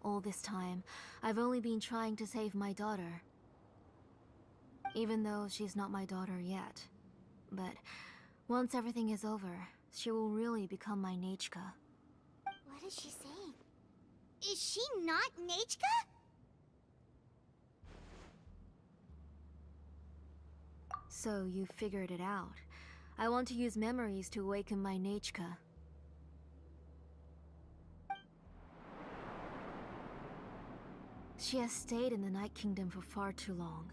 All this time, I've only been trying to save my daughter. Even though she's not my daughter yet. But once everything is over, she will really become my Nechka. What is she saying? Is she not Nechka? So you figured it out. I want to use memories to awaken my Nechka. She has stayed in the Night Kingdom for far too long.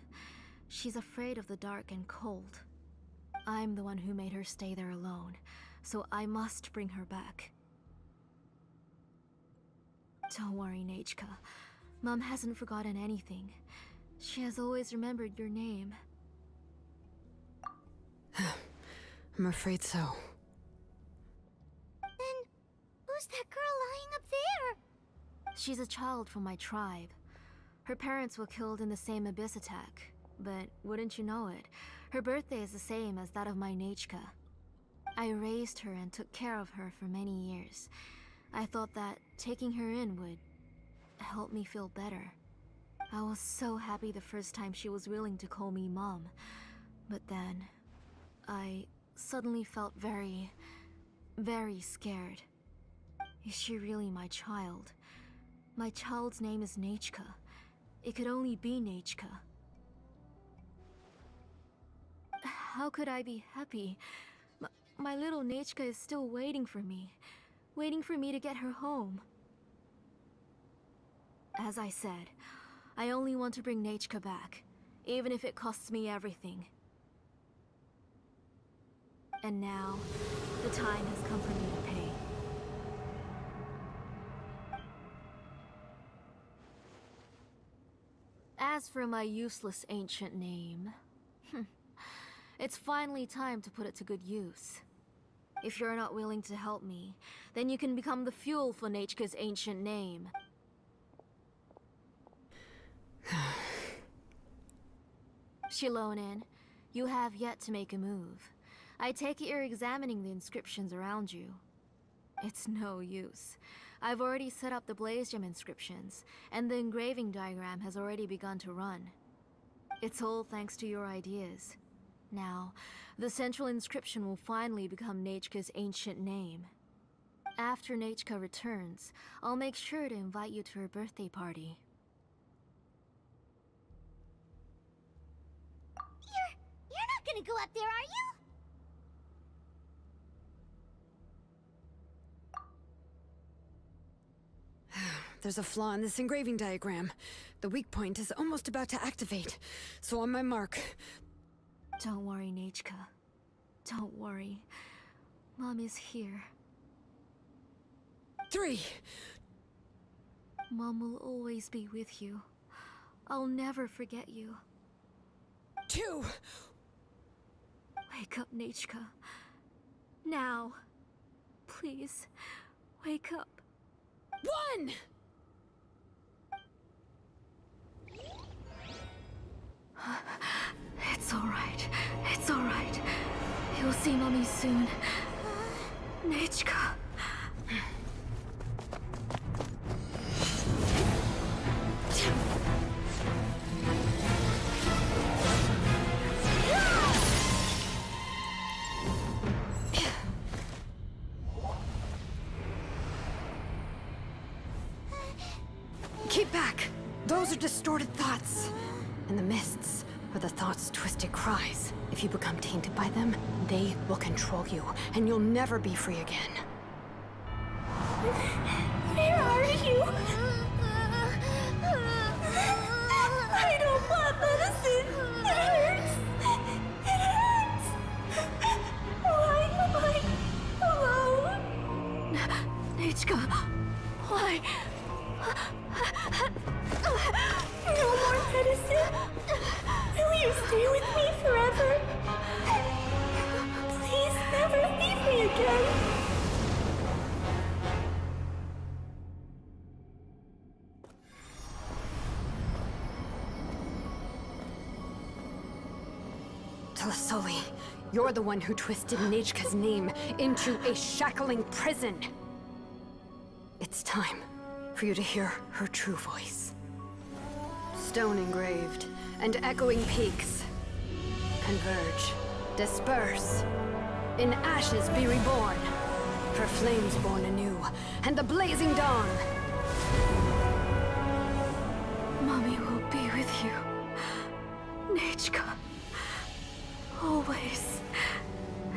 She's afraid of the dark and cold. I'm the one who made her stay there alone, so I must bring her back. Don't worry, Nechka. Mom hasn't forgotten anything. She has always remembered your name. I'm afraid so. Then, who's that girl lying up there? She's a child from my tribe. Her parents were killed in the same abyss attack. But wouldn't you know it, her birthday is the same as that of my Nechka. I raised her and took care of her for many years. I thought that taking her in would help me feel better. I was so happy the first time she was willing to call me Mom. But then, I suddenly felt very, very scared. Is she really my child? My child's name is Nechka. It could only be Nechka. How could I be happy? My little Nechka is still waiting for me. waiting for me to get her home. As I said, I only want to bring Nechka back, even if it costs me everything. And now, the time has come for me to pay. As for my useless ancient name, it's finally time to put it to good use. If you're not willing to help me, then you can become the fuel for Nechka's ancient name. Shilonen, you have yet to make a move. I take it you're examining the inscriptions around you. It's no use. I've already set up the Blaze Gem inscriptions, and the engraving diagram has already begun to run. It's all thanks to your ideas. Now, the central inscription will finally become Nechka's ancient name. After Nechka returns, I'll make sure to invite you to her birthday party. You're not gonna go up there, are you? There's a flaw in this engraving diagram. The weak point is almost about to activate. So on my mark. Don't worry, Nechka. Don't worry. Mom is here. 3. Mom will always be with you. I'll never forget you. 2. Wake up, Nechka. Now. Please, wake up. 1! It's alright. It's alright. You'll see Mommy soon. Nechka. Keep back! Those are distorted thoughts. And the mists are the thoughts' twisted cries. If you become tainted by them, they will control you, and you'll never be free again. Where are you? I don't want medicine. It hurts. It hurts. Why am I alone? Nechka, why? No more medicine. Will you stay with me forever? Please never leave me again. Telasoli, you're the one who twisted Nechka's name into a shackling prison. It's time for you to hear her true voice. Stone engraved and echoing peaks converge, disperse. In ashes be reborn, for flames born anew, and the blazing dawn. Mommy will be with you. Nechka. Always.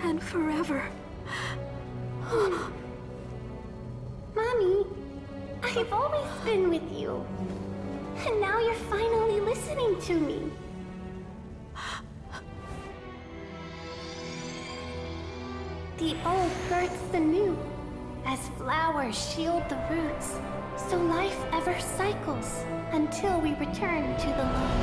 And forever. Mommy, I've always been with you. And now you're finally listening to me. The old births the new, as flowers shield the roots, so life ever cycles until we return to the loam.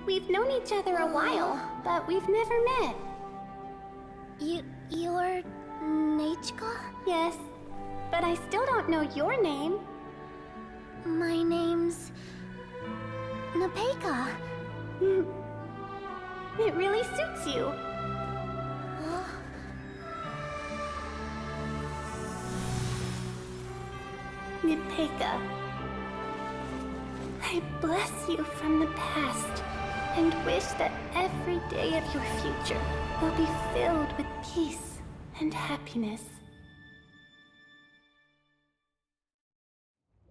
We've known each other a while, but we've never met. You're Nechka? Yes, but I still don't know your name. My name's Nepeka. It really suits you. Nepeka, I bless you from the past and wish that every day of your future will be filled with peace and happiness.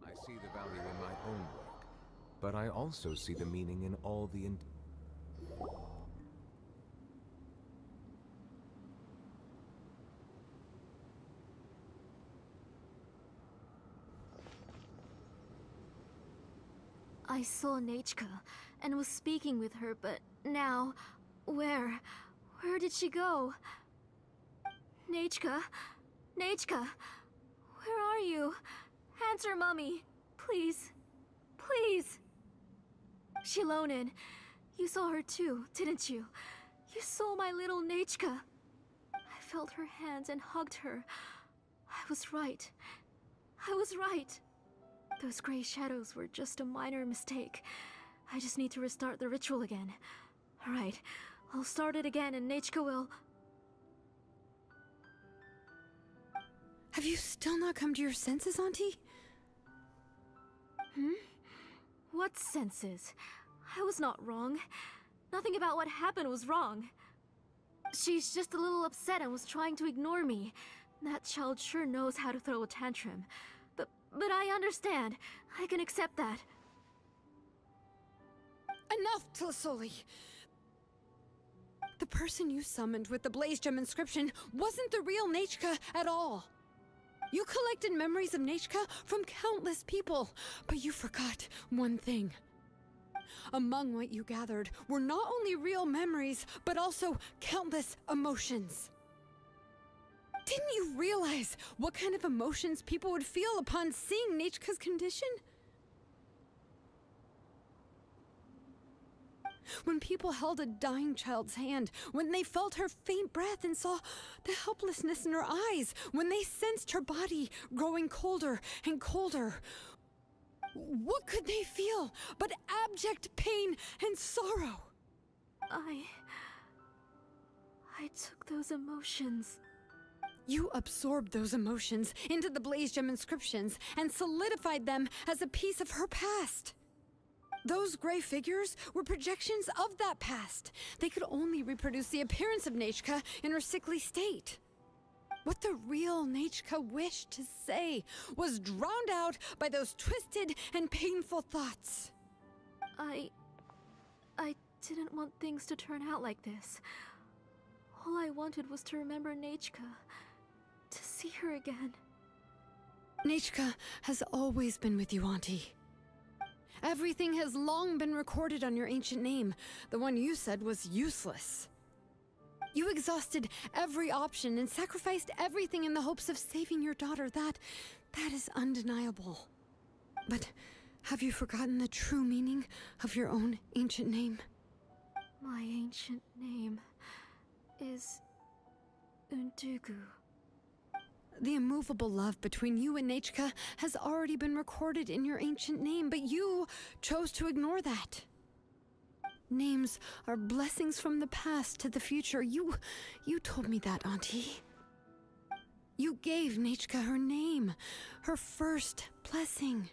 I see the value in my own work, but I also see the meaning in all the I saw Nechka and was speaking with her, but now, where did she go? Nechka? Nechka? Where are you? Answer, Mummy. Please. Please. Shilonen, you saw her too, didn't you? You saw my little Nechka. I felt her hands and hugged her. I was right. I was right. Those gray shadows were just a minor mistake. I just need to restart the ritual again. Alright, I'll start it again and Nechka will... Have you still not come to your senses, Auntie? What senses? I was not wrong. Nothing about what happened was wrong. She's just a little upset and was trying to ignore me. That child sure knows how to throw a tantrum. But I understand. I can accept that. Enough, Tlasoli! The person you summoned with the Blaze Gem inscription wasn't the real Nechka at all. You collected memories of Nechka from countless people, but you forgot one thing. Among what you gathered were not only real memories, but also countless emotions. Didn't you realize what kind of emotions people would feel upon seeing Nechka's condition? When people held a dying child's hand, when they felt her faint breath and saw the helplessness in her eyes, when they sensed her body growing colder and colder, what could they feel but abject pain and sorrow? I took those emotions. You absorbed those emotions into the Blaze Gem inscriptions and solidified them as a piece of her past. Those gray figures were projections of that past. They could only reproduce the appearance of Nechka in her sickly state. What the real Nechka wished to say was drowned out by those twisted and painful thoughts. I didn't want things to turn out like this. All I wanted was to remember Nechka, to see her again. Nechka has always been with you, Auntie. Everything has long been recorded on your ancient name. The one you said was useless. You exhausted every option and sacrificed everything in the hopes of saving your daughter. That is undeniable. But have you forgotten the true meaning of your own ancient name? My ancient name is Undugu. The immovable love between you and Nechka has already been recorded in your ancient name, but you chose to ignore that. Names are blessings from the past to the future. You told me that, Auntie. You gave Nechka her name, her first blessing.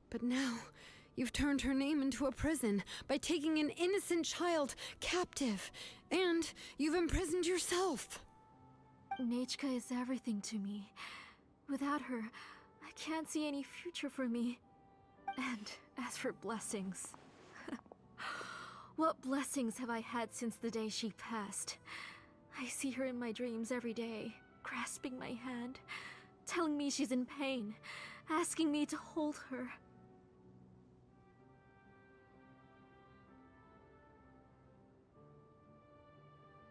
But now, you've turned her name into a prison by taking an innocent child captive, and you've imprisoned yourself. Nechka is everything to me. Without her, I can't see any future for me. And as for blessings... what blessings have I had since the day she passed? I see her in my dreams every day, grasping my hand, telling me she's in pain, asking me to hold her.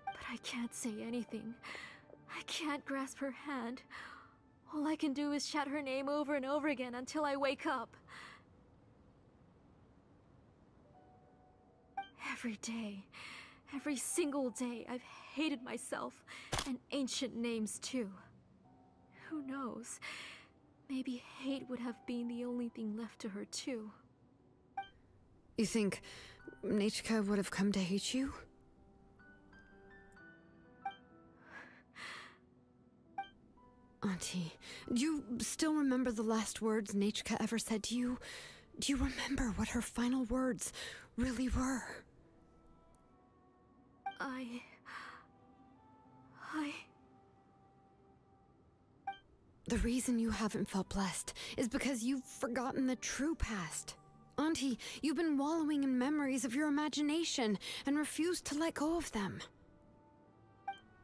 But I can't say anything. I can't grasp her hand. All I can do is shout her name over and over again until I wake up. Every day, every single day, I've hated myself, and ancient names too. Who knows? Maybe hate would have been the only thing left to her too. You think Nechka would have come to hate you? Auntie, do you still remember the last words Nechka ever said to you? Do you remember what her final words really were? The reason you haven't felt blessed is because you've forgotten the true past. Auntie, you've been wallowing in memories of your imagination and refused to let go of them.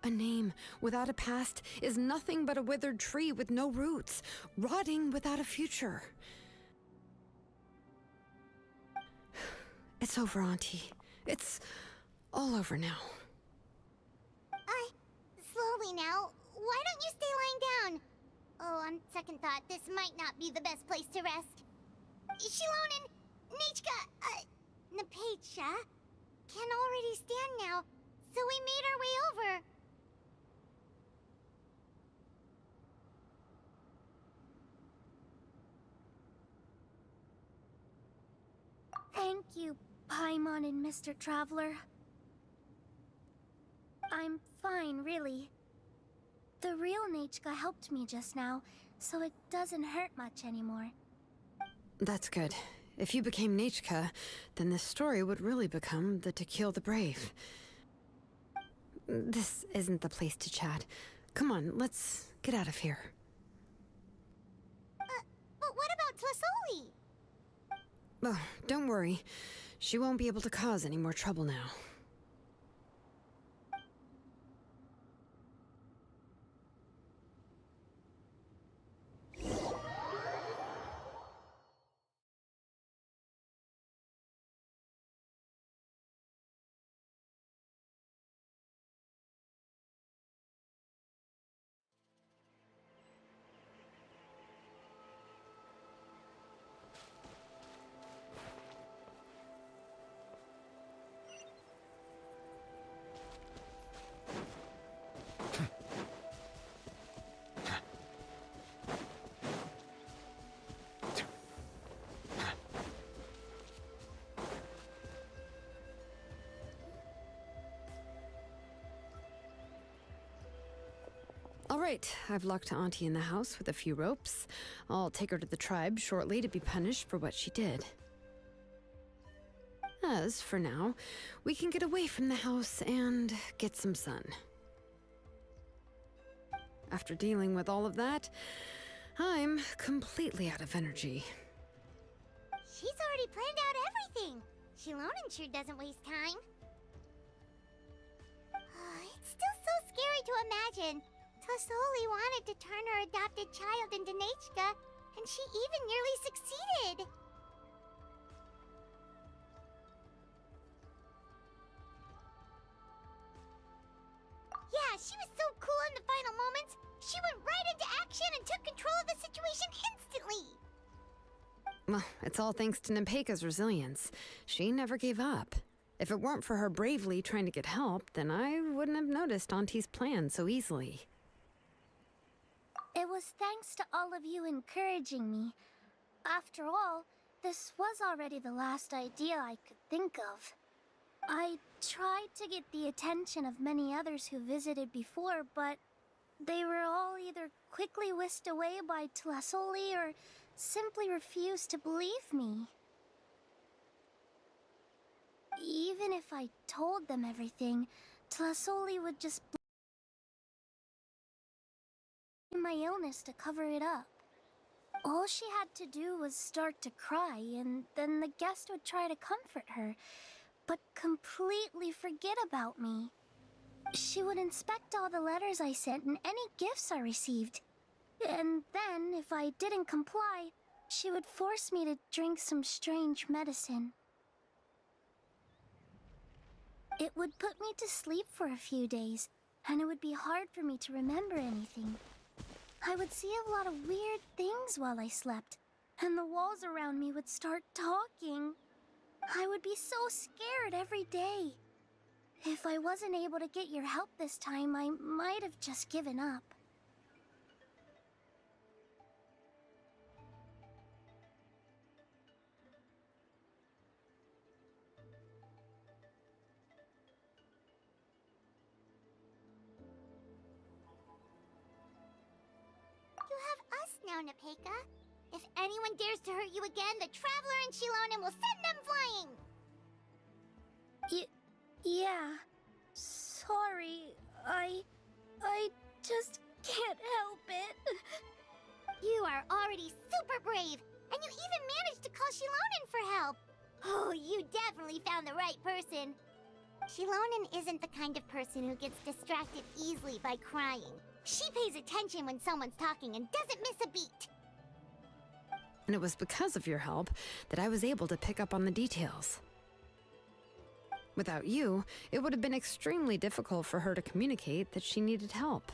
A name without a past is nothing but a withered tree with no roots, rotting without a future. It's over, Auntie. It's all over now. Slowly now. Why don't you stay lying down? Oh, on second thought, this might not be the best place to rest. Shilonen, Nichka, Napecha can already stand now, so we made our way over. Thank you, Paimon and Mr. Traveler. I'm fine, really. The real Nachka helped me just now, so it doesn't hurt much anymore. That's good. If you became Nichka, then this story would really become the To Kill the Brave. This isn't the place to chat. Come on, let's get out of here. But what about Tlasoli? Oh, don't worry. She won't be able to cause any more trouble now. All right, I've locked Auntie in the house with a few ropes. I'll take her to the tribe shortly to be punished for what she did. As for now, we can get away from the house and get some sun. After dealing with all of that, I'm completely out of energy. She's already planned out everything. Shilonen sure doesn't waste time. It's still so scary to imagine. Tlasoli wanted to turn her adopted child into Nachka, and she even nearly succeeded. Yeah, she was so cool in the final moments. She went right into action and took control of the situation instantly. Well, it's all thanks to Nepeka's resilience. She never gave up. If it weren't for her bravely trying to get help, then I wouldn't have noticed Auntie's plan so easily. It was thanks to all of you encouraging me. After all, this was already the last idea I could think of. I tried to get the attention of many others who visited before, but they were all either quickly whisked away by Tlasoli or simply refused to believe me. Even if I told them everything, Tlasoli would just my illness to cover it up. All she had to do was start to cry, and then the guest would try to comfort her, but completely forget about me. She would inspect all the letters I sent and any gifts I received. And then, if I didn't comply, she would force me to drink some strange medicine. It would put me to sleep for a few days, and it would be hard for me to remember anything. I would see a lot of weird things while I slept, and the walls around me would start talking. I would be so scared every day. If I wasn't able to get your help this time, I might have just given up. You have us now, Nepeka. If anyone dares to hurt you again, the Traveler and Shilonen will send them flying! Yeah. Sorry, I just can't help it. You are already super brave, and you even managed to call Shilonen for help. Oh, you definitely found the right person. Shilonen isn't the kind of person who gets distracted easily by crying. She pays attention when someone's talking and doesn't miss a beat. And it was because of your help that I was able to pick up on the details. Without you, it would have been extremely difficult for her to communicate that she needed help.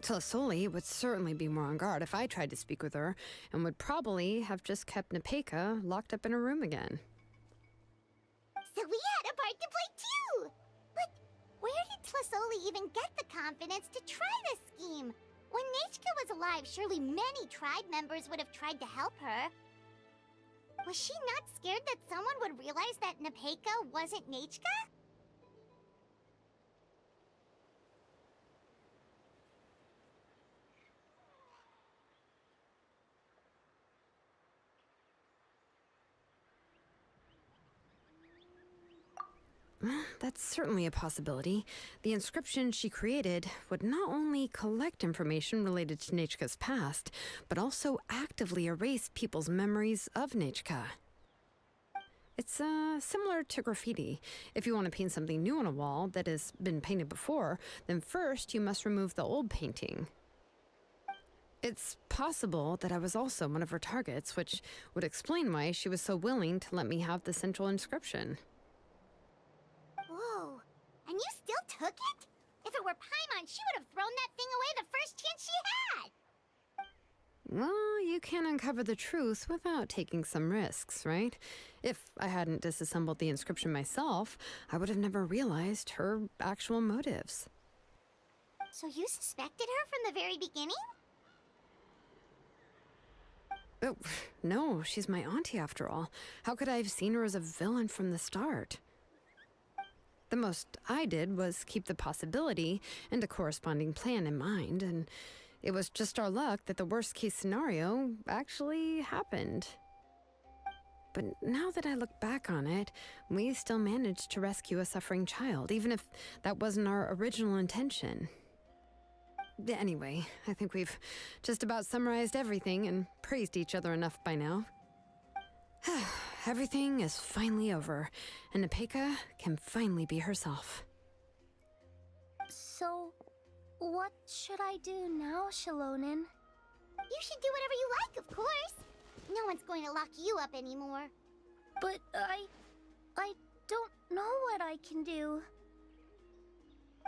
Tlasoli would certainly be more on guard if I tried to speak with her, and would probably have just kept Nepeka locked up in her room again. So we had a part to play too! But where did Tlasoli even get the confidence to try this scheme? When Nechka was alive, surely many tribe members would have tried to help her. Was she not scared that someone would realize that Nepeka wasn't Nechka? That's certainly a possibility. The inscription she created would not only collect information related to Nechka's past, but also actively erase people's memories of Nechka. It's similar to graffiti. If you want to paint something new on a wall that has been painted before, then first you must remove the old painting. It's possible that I was also one of her targets, which would explain why she was so willing to let me have the central inscription. Whoa, and you still took it? If it were Paimon, she would have thrown that thing away the first chance she had! Well, you can't uncover the truth without taking some risks, right? If I hadn't disassembled the inscription myself, I would have never realized her actual motives. So you suspected her from the very beginning? Oh, no, she's my auntie after all. How could I have seen her as a villain from the start? The most I did was keep the possibility and a corresponding plan in mind, and it was just our luck that the worst case scenario actually happened. But now that I look back on it, we still managed to rescue a suffering child, even if that wasn't our original intention. Anyway, I think we've just about summarized everything and praised each other enough by now. Everything is finally over, and Nepeka can finally be herself. So, what should I do now, Shalonin? You should do whatever you like, of course. No one's going to lock you up anymore. But I don't know what I can do.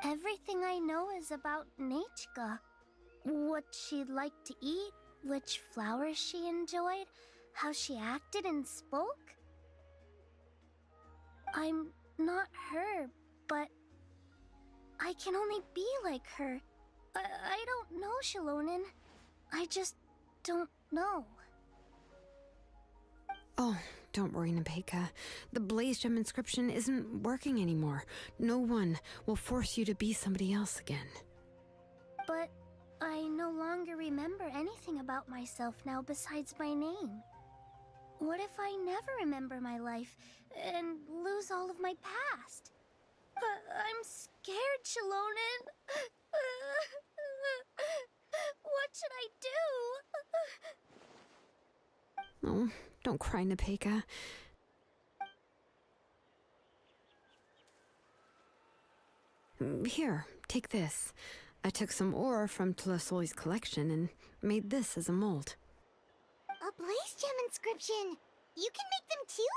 Everything I know is about Nechka. What she liked to eat, which flowers she enjoyed, how she acted and spoke. I'm not her, but I can only be like her. I don't know, Shalonin. I just don't know. Oh, don't worry, Nepeka. The Blaze Gem inscription isn't working anymore. No one will force you to be somebody else again. But I no longer remember anything about myself now besides my name. What if I never remember my life and lose all of my past? I'm scared, Shalonin. What should I do? Oh, don't cry, Nepeka. Here, take this. I took some ore from Tlasoli's collection and made this as a mold. A Blaze Gem inscription! You can make them too?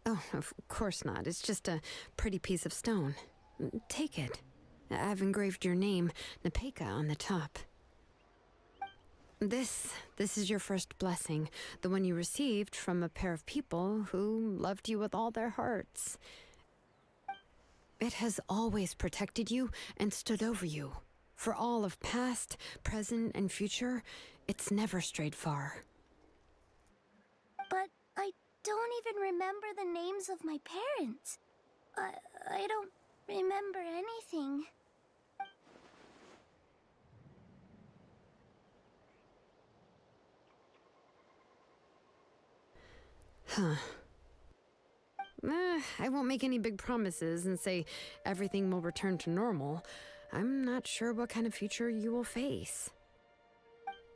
Oh, of course not. It's just a pretty piece of stone. Take it. I've engraved your name, Nepeka, on the top. This is your first blessing, the one you received from a pair of people who loved you with all their hearts. It has always protected you and stood over you. For all of past, present, and future, it's never strayed far. But I don't even remember the names of my parents. I don't remember anything. Huh. I won't make any big promises and say everything will return to normal. I'm not sure what kind of future you will face.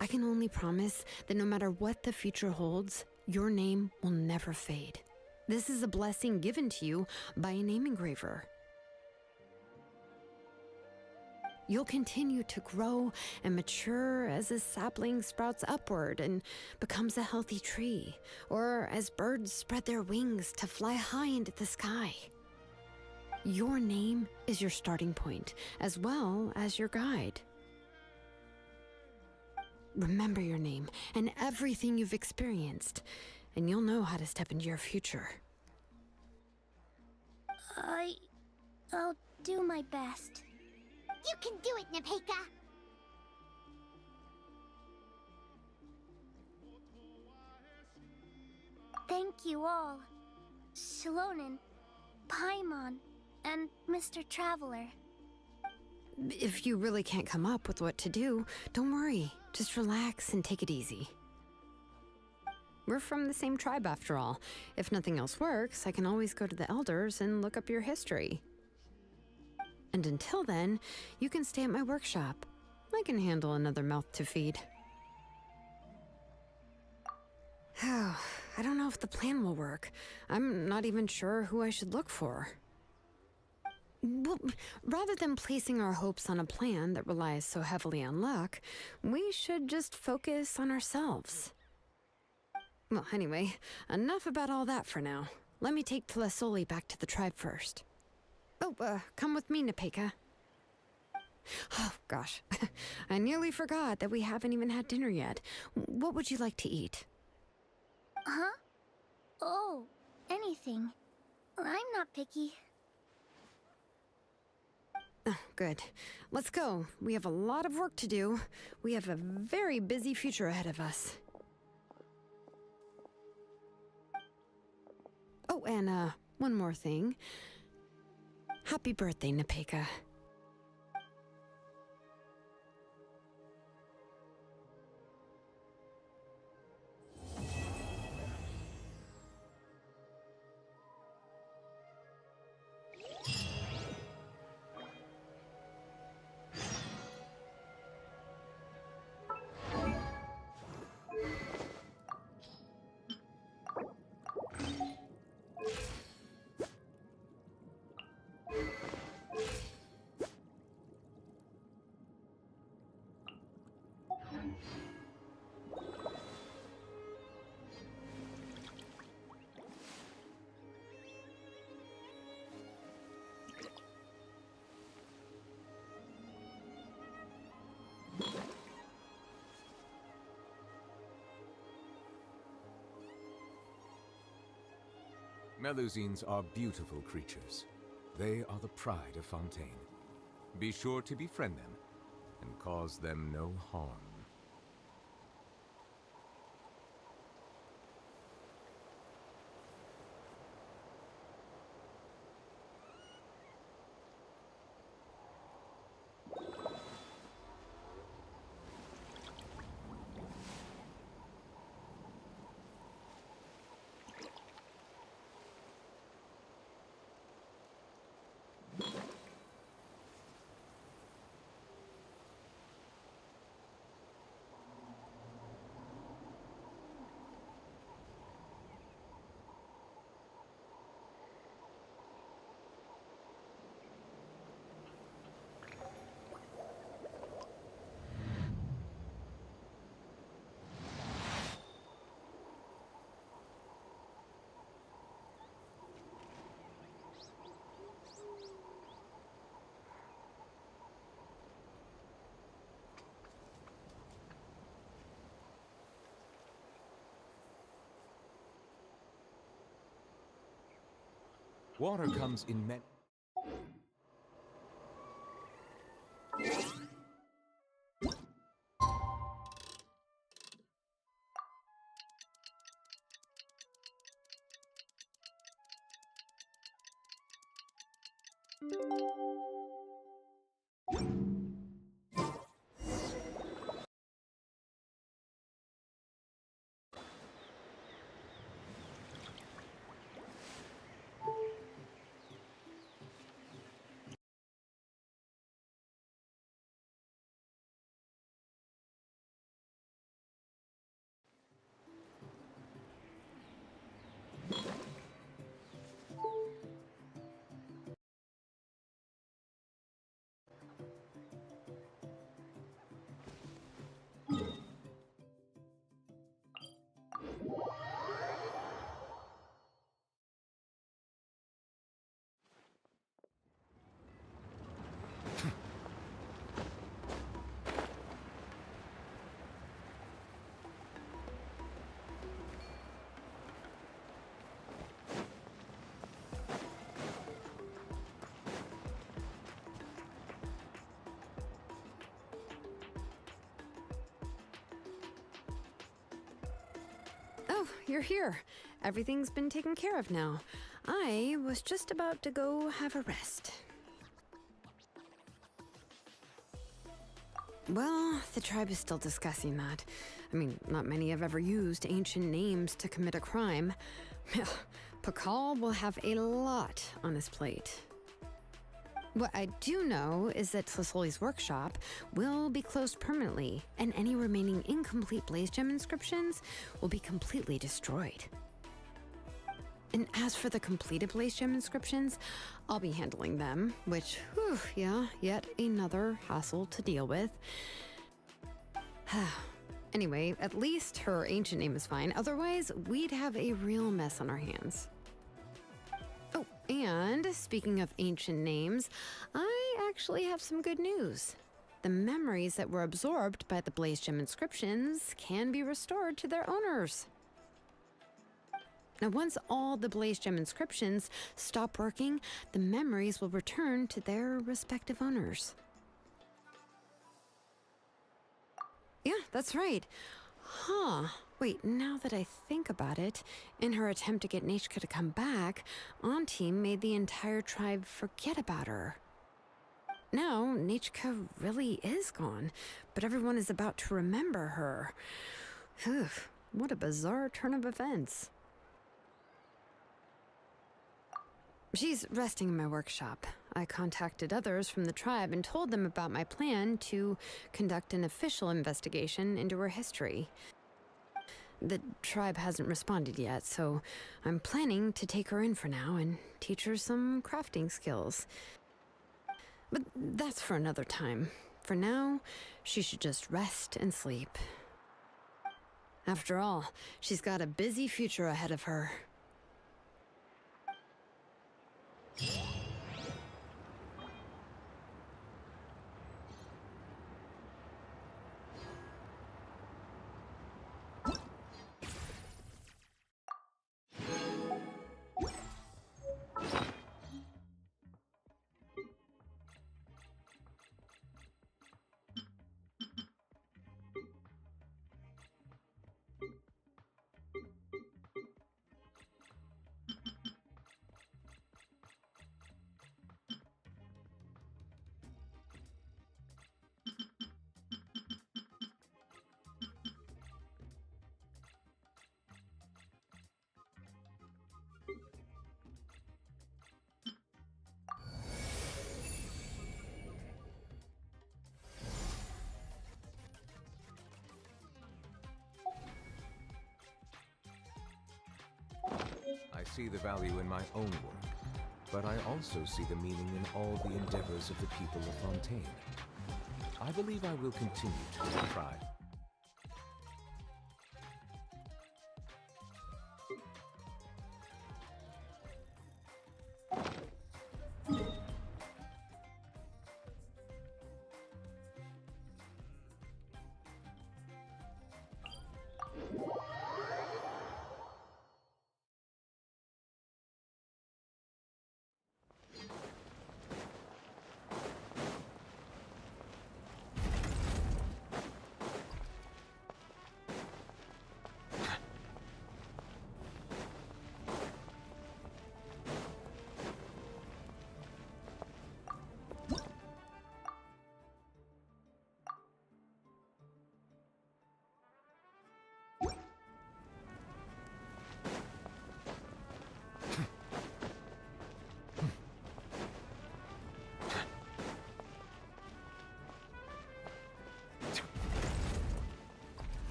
I can only promise that no matter what the future holds, Your name will never fade. This is a blessing given to you by a name engraver. You'll continue to grow and mature as a sapling sprouts upward and becomes a healthy tree, or as birds spread their wings to fly high into the sky. Your name is your starting point, as well as your guide. Remember your name and everything you've experienced, and you'll know how to step into your future. I'll do my best. You can do it, Nepeka! Thank you all. Shilonen, Paimon, and Mr. Traveler. If you really can't come up with what to do, don't worry. Just relax and take it easy. We're from the same tribe after all. If nothing else works, I can always go to the elders and look up your history. And until then, you can stay at my workshop. I can handle another mouth to feed. Oh, I don't know if the plan will work. I'm not even sure who I should look for. Well, rather than placing our hopes on a plan that relies so heavily on luck, we should just focus on ourselves. Well, anyway, enough about all that for now. Let me take Tlasoli back to the tribe first. Oh, come with me, Nepeka. Oh, gosh. I nearly forgot that we haven't even had dinner yet. What would you like to eat? Huh? Oh, anything. I'm not picky. Oh, good. Let's go. We have a lot of work to do. We have a very busy future ahead of us. Oh, and, one more thing. Happy birthday, Nepeka. Melusines are beautiful creatures. They are the pride of Fontaine. Be sure to befriend them and cause them no harm. Water comes in many... you're here. Everything's been taken care of now. I was just about to go have a rest. Well, the tribe is still discussing that. I mean, not many have ever used ancient names to commit a crime. Pakal will have a lot on his plate. What I do know is that Tlisoli's workshop will be closed permanently, and any remaining incomplete Blaze Gem inscriptions will be completely destroyed. And as for the completed Blaze Gem inscriptions, I'll be handling them, which, whew, yeah, yet another hassle to deal with. Anyway, at least her ancient name is fine, otherwise we'd have a real mess on our hands. Oh, and speaking of ancient names, I actually have some good news. The memories that were absorbed by the Blaze Gem inscriptions can be restored to their owners. Now, once all the Blaze Gem inscriptions stop working, the memories will return to their respective owners. Yeah, that's right. Huh. Wait, now that I think about it, in her attempt to get Nechka to come back, Auntie made the entire tribe forget about her. Now, Nechka really is gone, but everyone is about to remember her. Phew, what a bizarre turn of events. She's resting in my workshop. I contacted others from the tribe and told them about my plan to conduct an official investigation into her history. The tribe hasn't responded yet, so I'm planning to take her in for now and teach her some crafting skills. But that's for another time. For now, she should just rest and sleep. After all, she's got a busy future ahead of her. I see the value in my own work, but I also see the meaning in all the endeavors of the people of Fontaine. I believe I will continue to strive